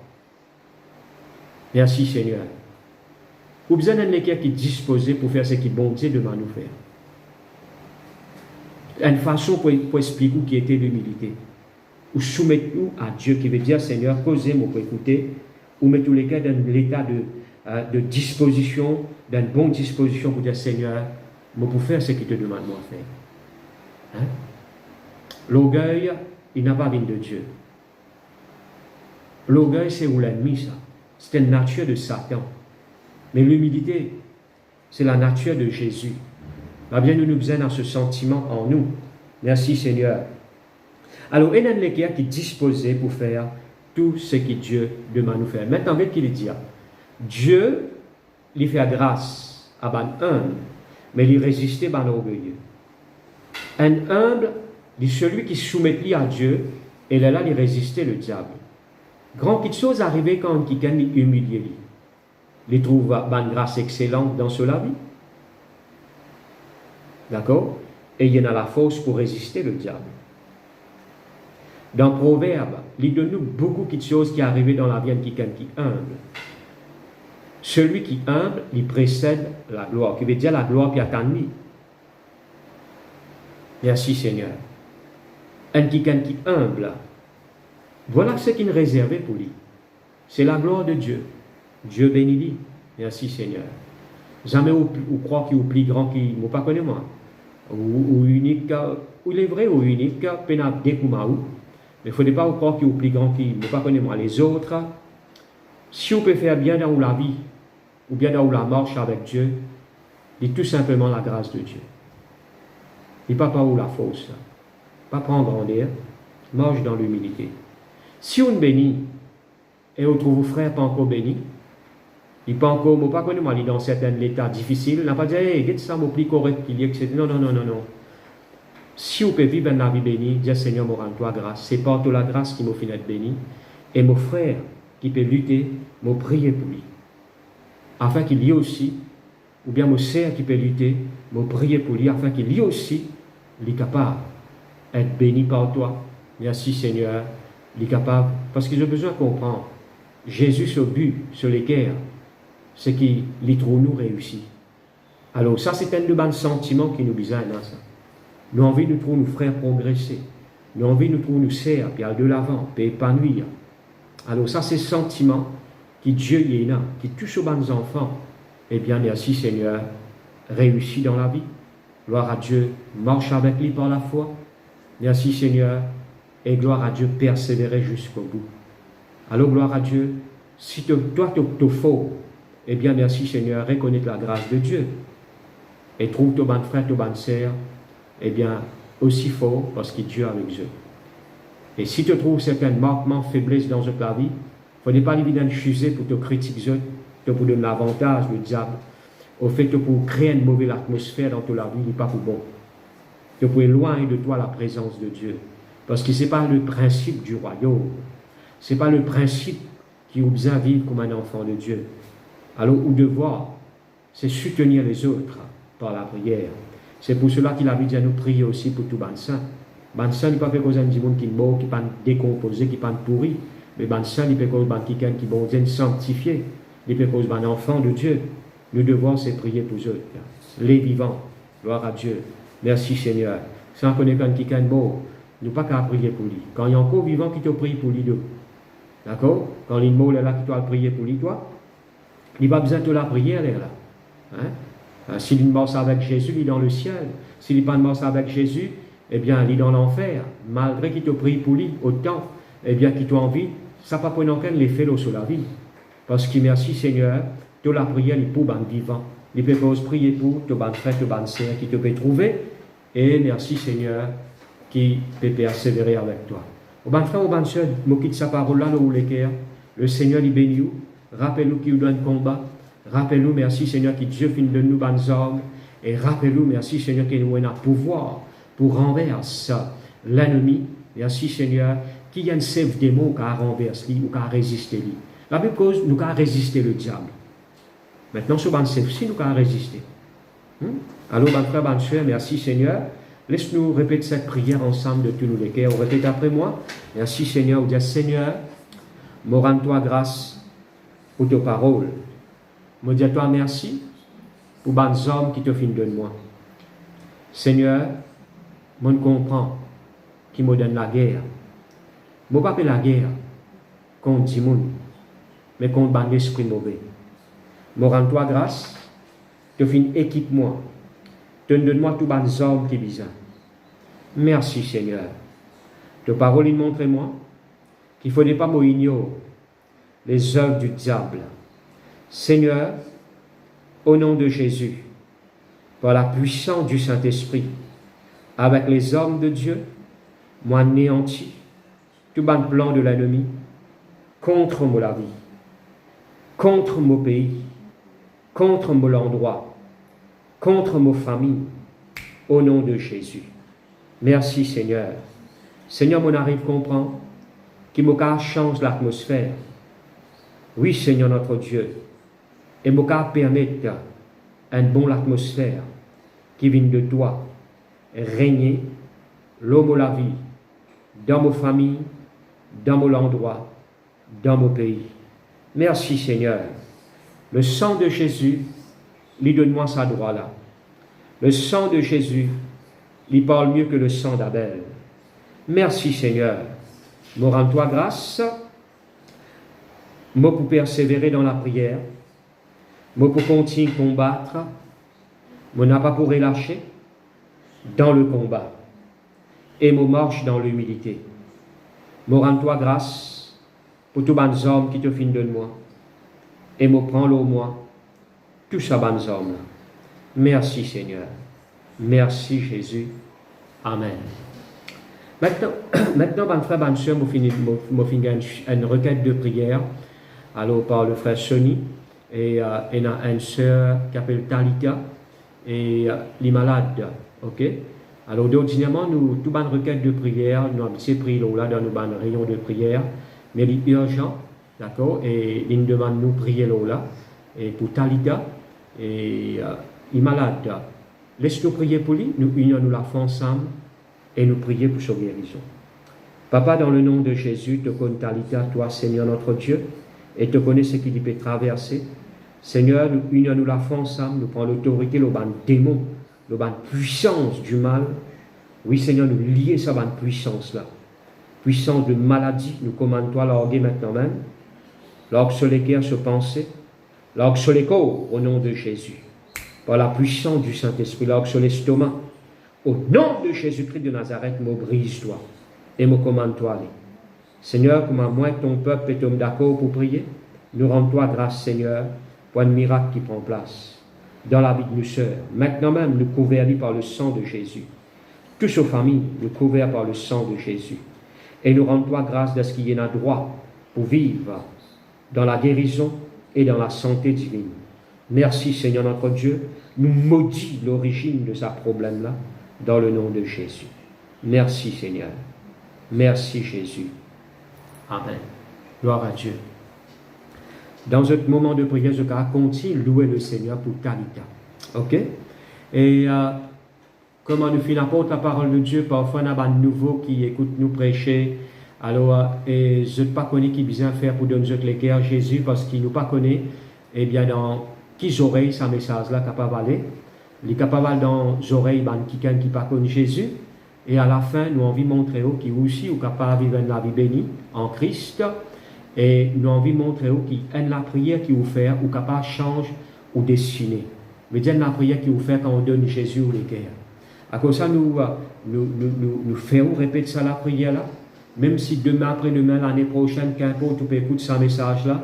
Merci Seigneur. Vous avez besoin d'un équerre qui est disposé pour faire ce qui est bon Dieu demande nous faire. Une façon pour expliquer qui était l'humilité. Ou soumettez-nous à Dieu qui veut dire Seigneur, causez-moi pour écouter, ou mettez tous les cas dans l'état de disposition, d'une bonne disposition pour dire Seigneur, moi pour faire ce qu'il te demande moi faire. Hein? L'orgueil, il n'a pas venu de Dieu. L'orgueil, c'est où l'ennemi, ça. C'est une nature de Satan. Mais l'humilité, c'est la nature de Jésus. Eh bien, nous besoin dans ce sentiment en nous. Merci Seigneur. Alors, il y a un équerre qui est disposé pour faire tout ce que Dieu demande nous faire. Maintenant, avec qu'il dit, Dieu lui fait grâce à un humble, mais il résiste à un orgueilleux. Un humble, c'est celui qui soumet à Dieu, et là, il résiste le diable. Grand petite chose arrivée quand quelqu'un est humilié. Il trouve une grâce excellente dans cela vie. D'accord? Et il y en a la force pour résister le diable. Dans Proverbe, il donne nous beaucoup de choses qui arrivent dans la vie de quelqu'un qui est humble. Celui qui est humble, il précède la gloire, qui veut dire la gloire qui attend lui. Merci Seigneur. Un quelqu'un qui est humble, voilà ce qu'il est réservé pour lui. C'est la gloire de Dieu. Dieu bénit lui. Merci Seigneur. Jamais ou croit qu'il est plus grand qu'il ne pas connaît moi. Ou unique, ou il est vrai ou unique, pénal découmaou. Mais il ne faut pas croire qu'il est plus grand qu'il ne pas connaît moi. Les autres, si on peut faire bien dans la vie, ou bien dans la marche avec Dieu, c'est tout simplement la grâce de Dieu. Il ne pas où la force. Pas prendre grandeur, marche dans l'humilité. Si on bénit, et on trouve vos frères pas encore bénis, il pas encore, moi pas connu, moi, dans certains états difficiles, il n'a pas dit, hey, get ça, mon plus correct qu'il y a, etc. Non. Si on peut vivre dans la vie bénie, dire Seigneur, moi rends-toi grâce. C'est par la grâce qui m'a fait être béni. Et mon frère qui peut lutter, m'a prié pour lui. Afin qu'il y ait aussi, ou bien mon sœur qui peut lutter, m'a prié pour lui, afin qu'il y ait aussi, il est capable d'être béni par toi. Merci Seigneur. Il est capable, parce qu'ils ont besoin de comprendre. Jésus, sur but, sur l'équerre, c'est qu'il les trouve nous réussis. Alors, ça, c'est un de bons sentiments qui nous besoin dans ça. Nous avons envie de trouver nos frères progresser. Nous avons envie de trouver nos sœurs, puis aller de l'avant, puis épanouir. Alors, ça, c'est le sentiment qui Dieu y est là, qui touche aux bons enfants. Eh bien, merci Seigneur, réussis dans la vie. Gloire à Dieu, marche avec lui par la foi. Merci Seigneur. Et gloire à Dieu, persévérer jusqu'au bout. Alors gloire à Dieu, si toi tu faux, eh bien merci Seigneur, reconnaître la grâce de Dieu. Et trouve ton bon frère, ton bonne sœur, eh bien aussi fort parce que Dieu est avec eux. Et si tu trouves certains manquements, faiblesses dans ta vie, il ne faut pas l'évident chuser pour te critiquer, pour donner l'avantage, le diable, au fait que pour créer une mauvaise atmosphère dans ta vie, il n'est pas pour bon. Tu peux éloigner de toi la présence de Dieu. Parce que ce n'est pas le principe du royaume. Ce n'est pas le principe qui vous bien vivre comme un enfant de Dieu. Alors, ou devoir, c'est soutenir les autres par la prière. C'est pour cela qu'il a dit à nous prier aussi pour tout ban saint. Ban saint n'est pas fait cause du monde qui est mort, qui n'est pas décomposé, qui n'est pas pourri. Mais ban saint, il peut cause quelqu'un qui est bon sanctifié. Il peut cause un enfant de Dieu. Nous devons c'est prier pour eux. Les vivants. Gloire à Dieu. Merci Seigneur. Si on connaît quelqu'un qui est mort, nous pas qu'à prier pour lui. Quand il y a encore vivant qui te prie pour lui, d'accord? Quand il est mort là qui doit prier pour lui, toi, il n'a pas besoin de la prière là. Hein? S'il est mort avec Jésus, il est dans le ciel. S'il n'est pas mort avec Jésus, eh bien, il est dans l'enfer. Malgré qu'il te prie pour lui, autant, eh bien, qu'il t'a envie, ça n'a pas pour aucun l'effet sur la vie. Parce que merci Seigneur, de la prière, il est pour les vivants. Il peut prier pour ton bon frère, ton bonne sœur qui te peut trouver. Et merci Seigneur, qui peut persévérer avec toi. Au bon frère, au bon sœur, je quitte sa parole là, le Seigneur, il bénit nous. Rappelle-nous qu'il nous donne combat. Rappelle-nous, merci Seigneur, que Dieu finit de nous bonnes hommes. Et rappelle-nous, merci Seigneur, qu'il nous a un pouvoir pour renverser l'ennemi. Merci Seigneur, qu'il y a un chef démon qui a renversé lui ou qui a résisté lui. La même cause, nous avons résisté le diable. Maintenant, ce bon chef-ci, nous avons résisté. Alors, bon frère, bonne soeur, merci Seigneur. Laisse-nous répéter cette prière ensemble de tous nos cœurs. On répète après moi. Merci Seigneur. On dit Seigneur, me rends-toi grâce pour tes paroles. Me dis à toi merci pour les hommes qui te finissent de moi. Seigneur, je comprends qui me donne la guerre. Je ne pas la guerre contre les gens, mais contre l'esprit mauvais. Me rends-toi grâce, te finis équipe-moi. Donne-moi tous les hommes qui besoin. Merci Seigneur. Ta parole montre-moi qu'il ne faudrait pas m'ignorer les œuvres du diable. Seigneur, au nom de Jésus, par la puissance du Saint-Esprit, avec les hommes de Dieu, moi anéantis tout le plan de l'ennemi contre la vie, contre mon pays, contre mon endroit, contre nos familles, au nom de Jésus. Merci Seigneur. Seigneur, mon arrive comprend qu'il m'a change l'atmosphère. Oui Seigneur notre Dieu. Et m'a permettre une bonne atmosphère qui vient de toi. Régner l'homme la vie dans nos familles, dans mon endroit, dans mon pays. Merci Seigneur. Le sang de Jésus, lui donne-moi sa droit là. Le sang de Jésus, lui parle mieux que le sang d'Abel. Merci Seigneur. Me rends-toi grâce. Moi pour persévérer dans la prière. Moi pour continuer à combattre. Moi n'a pas pour relâcher dans le combat. Et moi marche dans l'humilité. Me rends-toi grâce pour tous les hommes qui te finissent de moi. Et me prends le moi. Tous ces bons hommes là. Merci Seigneur. Merci Jésus. Amen. Maintenant, mon frère, bonne soeur, je finis une requête de prière. Alors, par le frère Sonny, et il y a une soeur qui s'appelle Talita, et les malades. Ok? Alors, ordinairement, nous, toute bonne requête de prière, nous avons pris là dans nos bonnes rayons de prière, mais il est urgent, d'accord? Et il nous demande de nous prier là, et pour Talita, et il est malade. Laisse-nous prier pour lui, nous unions la foi ensemble et nous prier pour sa guérison. Papa, dans le nom de Jésus, te connais Talita, toi, Seigneur notre Dieu, et te connais ce qu'il peut traverser. Seigneur, nous unions la foi ensemble, nous prenons l'autorité, le ban démon, le ban puissance du mal. Oui, Seigneur, nous lions ça ban puissance-là. Puissance de maladie, nous commandons toi l'orgueil maintenant même. Lorsque sur les cœurs se penser, lorsque sur les corps, au nom de Jésus. par la puissance du Saint-Esprit, là, sur l'estomac. Au nom de Jésus-Christ de Nazareth, me brise-toi et me commande-toi. Seigneur, comme moi et ton peuple est d'accord pour prier, nous rendons-toi grâce, Seigneur, pour un miracle qui prend place dans la vie de nos sœurs. Maintenant même, nous couverts par le sang de Jésus. Tous aux familles, nous couverts par le sang de Jésus. Et nous rendons-toi grâce de ce qu'il y a droit pour vivre dans la guérison et dans la santé divine. Merci, Seigneur notre Dieu. Nous maudit l'origine de ce problème-là dans le nom de Jésus. Merci, Seigneur. Merci, Jésus. Amen. Gloire à Dieu. Dans ce moment de prière, je continue de louer le Seigneur pour Talita. OK? Et comment nous finissons apporter la parole de Dieu, parfois on a des nouveaux qui écoutent nous prêcher. Alors, et je ne sais pas connais qui besoin faire pour donner les cœurs Jésus, parce qu'il ne nous pas connaît, eh bien, dans qui oreilles, ce message-là capable d'aller. Il est capable dans les oreilles de quelqu'un qui ne pas connaît Jésus. Et à la fin, nous avons envie de montrer qui aussi est capable de vivre une vie bénie en Christ. Et nous avons envie de montrer qui aime la prière qui vous fait, ou capable de changer ou dessiner. Mais dire la prière qui vous fait quand on donne Jésus ou les cœurs. À cause de ça, nous faisons répéter ça la prière là. Même si demain, après-demain, l'année prochaine, qu'importe tu peux écouter ce message-là,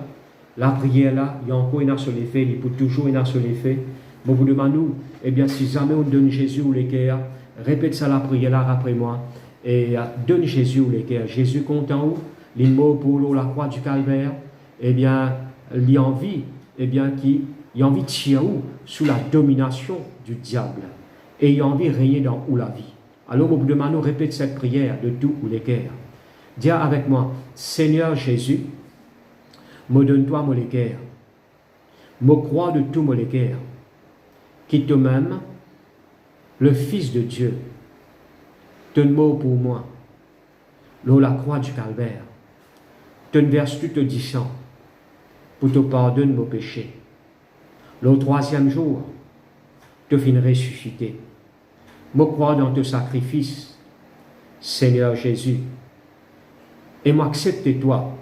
la prière là, il y a encore une sur les faits, il peut toujours une sur les faits. Mais vous demandez-nous, eh bien, si jamais on donne Jésus ou les cœurs, répète ça la prière là après moi, et donne Jésus ou les cœurs. Jésus compte en haut, l'immo pour la croix du calvaire, eh bien, il a envie, eh bien, il a envie de tirer sous la domination du diable, et il a envie de régner dans où la vie. Alors, vous demandez, répète cette prière de tout ou les cœurs. Dis avec moi, Seigneur Jésus, me donne-toi mon cœur, me crois de tout mon cœur, qui te m'aime, le Fils de Dieu, donne-moi pour moi, la croix du calvaire, te verse tout te disant, pour te pardonner mes péchés. Le troisième jour, te fin ressusciter. Me crois dans ton sacrifice, Seigneur Jésus, et m'accepte toi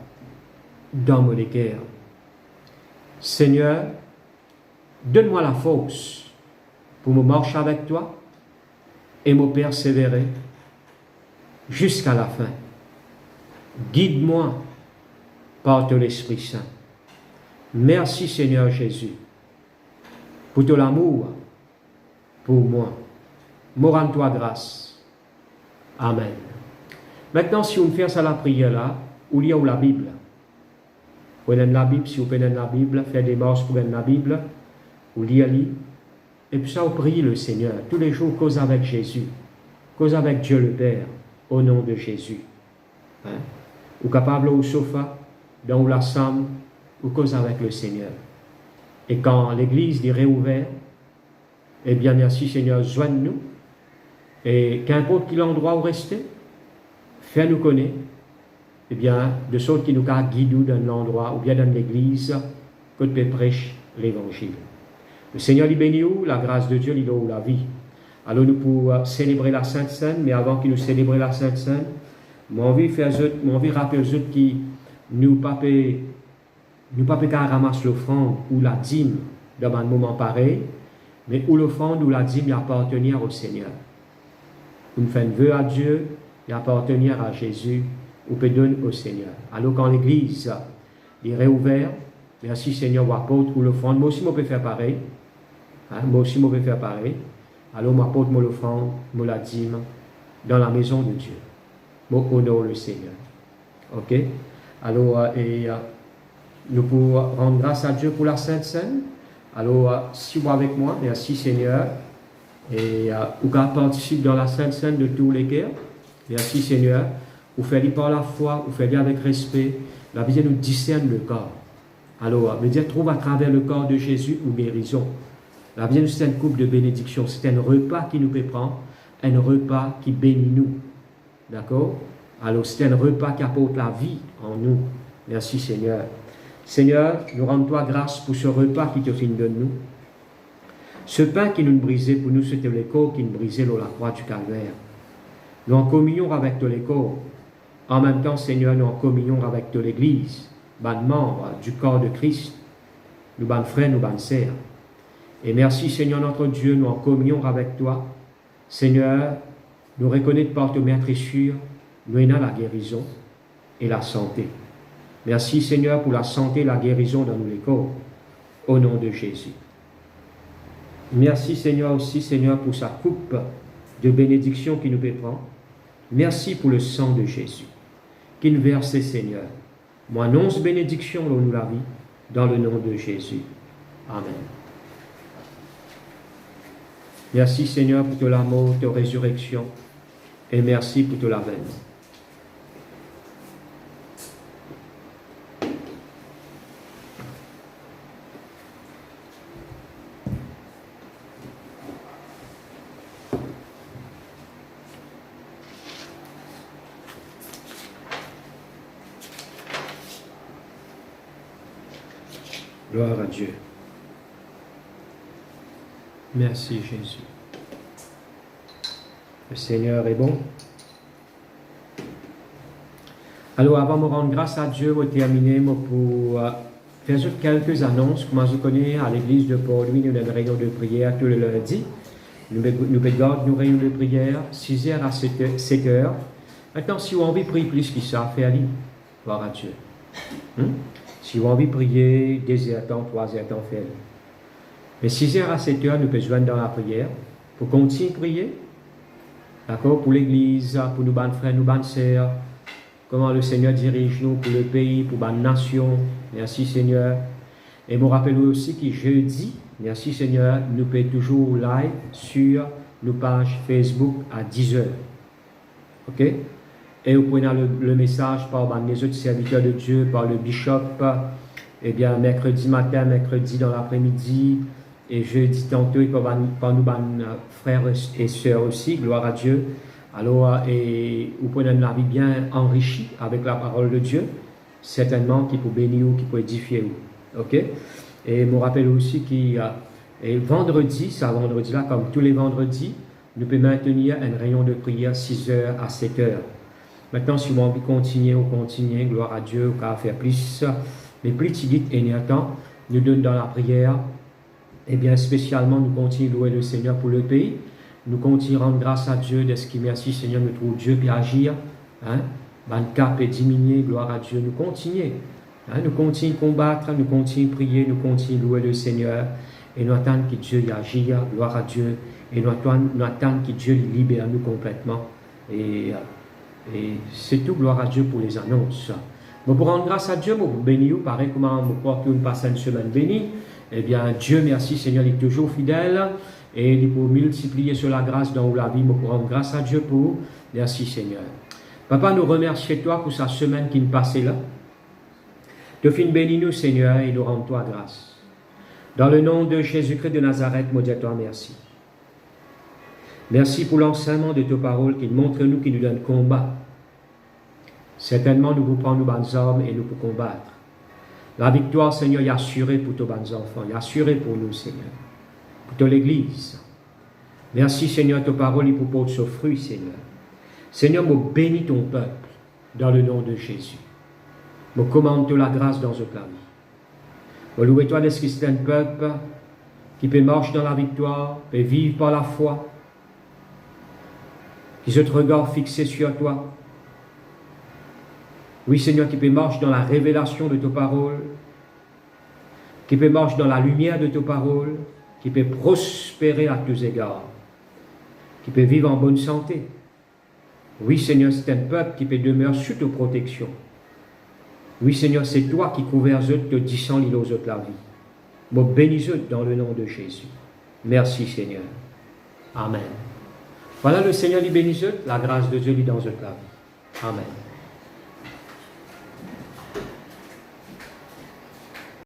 dans mon cœur. Seigneur, donne-moi la force pour me marcher avec toi et me persévérer jusqu'à la fin. Guide-moi par ton Esprit Saint. Merci Seigneur Jésus pour ton amour pour moi. Me rends-toi grâce. Amen. Maintenant, si on fait ça la prière là, ou lire la Bible. Prenez la Bible, si vous prenez la Bible, faites des marches pour la Bible, ou lire. Et puis ça, vous priez le Seigneur. Tous les jours, cause avec Jésus. Cause avec Dieu le Père, au nom de Jésus. Hein? Ou capable au sofa, dans la chambre, ou cause avec le Seigneur. Et quand l'église est réouverte, eh bien, merci Seigneur, joigne-nous. Et qu'importe quel endroit où rester, fais-nous connaître, eh bien, de sorte qui nous guide dans l'endroit, ou bien dans l'église, que tu prêches l'évangile. Le Seigneur lui bénit où, la grâce de Dieu lui donne la vie. Alors nous pouvons célébrer la Sainte Seine, mais avant qu'il nous célèbre la Sainte Seine, j'ai envie de rappeler aux autres qui nous pas qu'à ramasser l'offrande ou la dîme dans un moment pareil, mais où l'offrande ou la dîme appartenir au Seigneur. Nous faisons vœu à Dieu et appartenir à Jésus, ou peut donner au Seigneur. Alors quand l'église est réouverte, merci Seigneur, ou apporte ou l'offrande, moi aussi je peux faire pareil. Hein? Moi aussi je peux faire pareil. Alors m'apporte mon offrande, mon la dîme, dans la maison de Dieu. Moi honore le Seigneur. Ok? Alors, nous pouvons rendre grâce à Dieu pour la Sainte Seine. Alors, si vous avec moi, merci Seigneur. Et vous participez dans la Sainte Seine de tous les cœurs. Merci Seigneur. Vous faites par la foi, vous faites avec respect. La Bible nous discerne le corps. Alors, veut dire trouve à travers le corps de Jésus une guérison. La Bible nous c'est une coupe de bénédiction. C'est un repas qui nous peut prendre, un repas qui bénit nous. D'accord? Alors, c'est un repas qui apporte la vie en nous. Merci Seigneur. Seigneur, nous rendons-toi grâce pour ce repas qui te donne nous. Ce pain qui nous brisait pour nous, c'était le corps qui nous brisait dans la croix du calvaire. Nous en communion avec tous les corps. En même temps, Seigneur, nous en communion avec toute l'Église, ban membres du corps de Christ, nous ban frères, nous ban sœurs. Et merci, Seigneur notre Dieu, nous en communion avec toi. Seigneur, nous reconnaissons par ton maître sûr, nous ayons la guérison et la santé. Merci, Seigneur, pour la santé et la guérison dans nos corps. Au nom de Jésus. Merci, Seigneur, aussi, Seigneur, pour sa coupe de bénédiction qui nous prend. Merci pour le sang de Jésus qui nous verse, Seigneur. Moi, annonce bénédiction dans nous la vie, dans le nom de Jésus. Amen. Merci, Seigneur, pour ton amour, ta résurrection, et merci pour ton avènement. Gloire à Dieu. Merci Jésus. Le Seigneur est bon. Alors, avant de me rendre grâce à Dieu, je vais terminer pour faire quelques annonces. Comme je connais, à l'église de Port-Louis, nous avons une réunion de prière tous les lundis. Nous gardons nos réunions de prière 6h à 7h. Maintenant, si vous avez envie de prier plus que ça, faites-le. Gloire à Dieu. Si vous avez envie de prier 2h temps, 3h temps, faites-le. Mais 6h à 7h, nous pouvons joindre dans la prière pour continuer à prier. D'accord? Pour l'église, pour nos bonnes frères, nos bonnes sœurs. Comment le Seigneur dirige nous pour le pays, pour la nation. Merci Seigneur. Et je me rappelle aussi que jeudi, merci Seigneur, nous pouvons toujours live sur nos pages Facebook à 10h. Ok? Et vous prenez le message par les autres serviteurs de Dieu, par le bishop, et bien mercredi matin, mercredi dans l'après-midi, et jeudi tantôt, et par nos frères et sœurs aussi, gloire à Dieu. Alors, et vous prenez une vie bien enrichie avec la parole de Dieu, certainement qui peut bénir ou qui peut édifier vous. Ok? Et je me rappelle aussi que vendredi, c'est vendredi là, comme tous les vendredis, nous pouvons maintenir une réunion de prière 6h à 7h. Maintenant, si vous avez envie de continuer, gloire à Dieu, ou qu'à faire plus, mais plus petit et temps, nous donne dans la prière, et bien spécialement, nous continuons à louer le Seigneur pour le pays. Nous continuons à rendre grâce à Dieu de ce qui merci Seigneur, nous trouve Dieu puis agir. Le cap est diminué, gloire à Dieu. Nous continuons. Nous continuons à combattre, nous continuons à prier, nous continuons à louer le Seigneur. Et nous attendons que Dieu y agisse, gloire à Dieu. Et nous attendons que Dieu libère nous complètement. Et c'est tout, gloire à Dieu pour les annonces. Mais pour rendre grâce à Dieu, pour vous bénir, pareil comment vous portez une passe une semaine bénie. Eh bien, Dieu, merci Seigneur, il est toujours fidèle. Et il pour multiplier sur la grâce dans la vie, pour rendre grâce à Dieu pour. Merci Seigneur. Papa, nous remercions toi pour sa semaine qui nous passait là. De fin bénis nous Seigneur et nous rendons toi grâce. Dans le nom de Jésus-Christ de Nazareth, nous disons toi merci. Merci pour l'enseignement de tes paroles qui montre nous, qui nous donne combat. Certainement, nous vous prenons nos bonnes armes et nous pour combattre. La victoire, Seigneur, est assurée pour tes bonnes enfants, est assurée pour nous, Seigneur. Pour l'Église. Merci Seigneur, tes paroles pour porter ce fruit, Seigneur. Seigneur, me bénis ton peuple dans le nom de Jésus. Me commande la grâce dans ce plan. Me louer toi de ce qui c'est un peuple qui peut marcher dans la victoire, peut vivre par la foi, qui a te regard fixé sur toi. Oui Seigneur, qui peut marcher dans la révélation de tes paroles, qui peut marcher dans la lumière de tes paroles, qui peut prospérer à tous égards, qui peut vivre en bonne santé. Oui, Seigneur, c'est un peuple qui peut demeurer sous ta protection. Oui, Seigneur, c'est toi qui couvres eux, te disant l'île aux autres la vie. Me bénis eux dans le nom de Jésus. Merci, Seigneur. Amen. Voilà, le Seigneur lui bénisse eux, la grâce de Dieu lui dans eux la vie. Amen.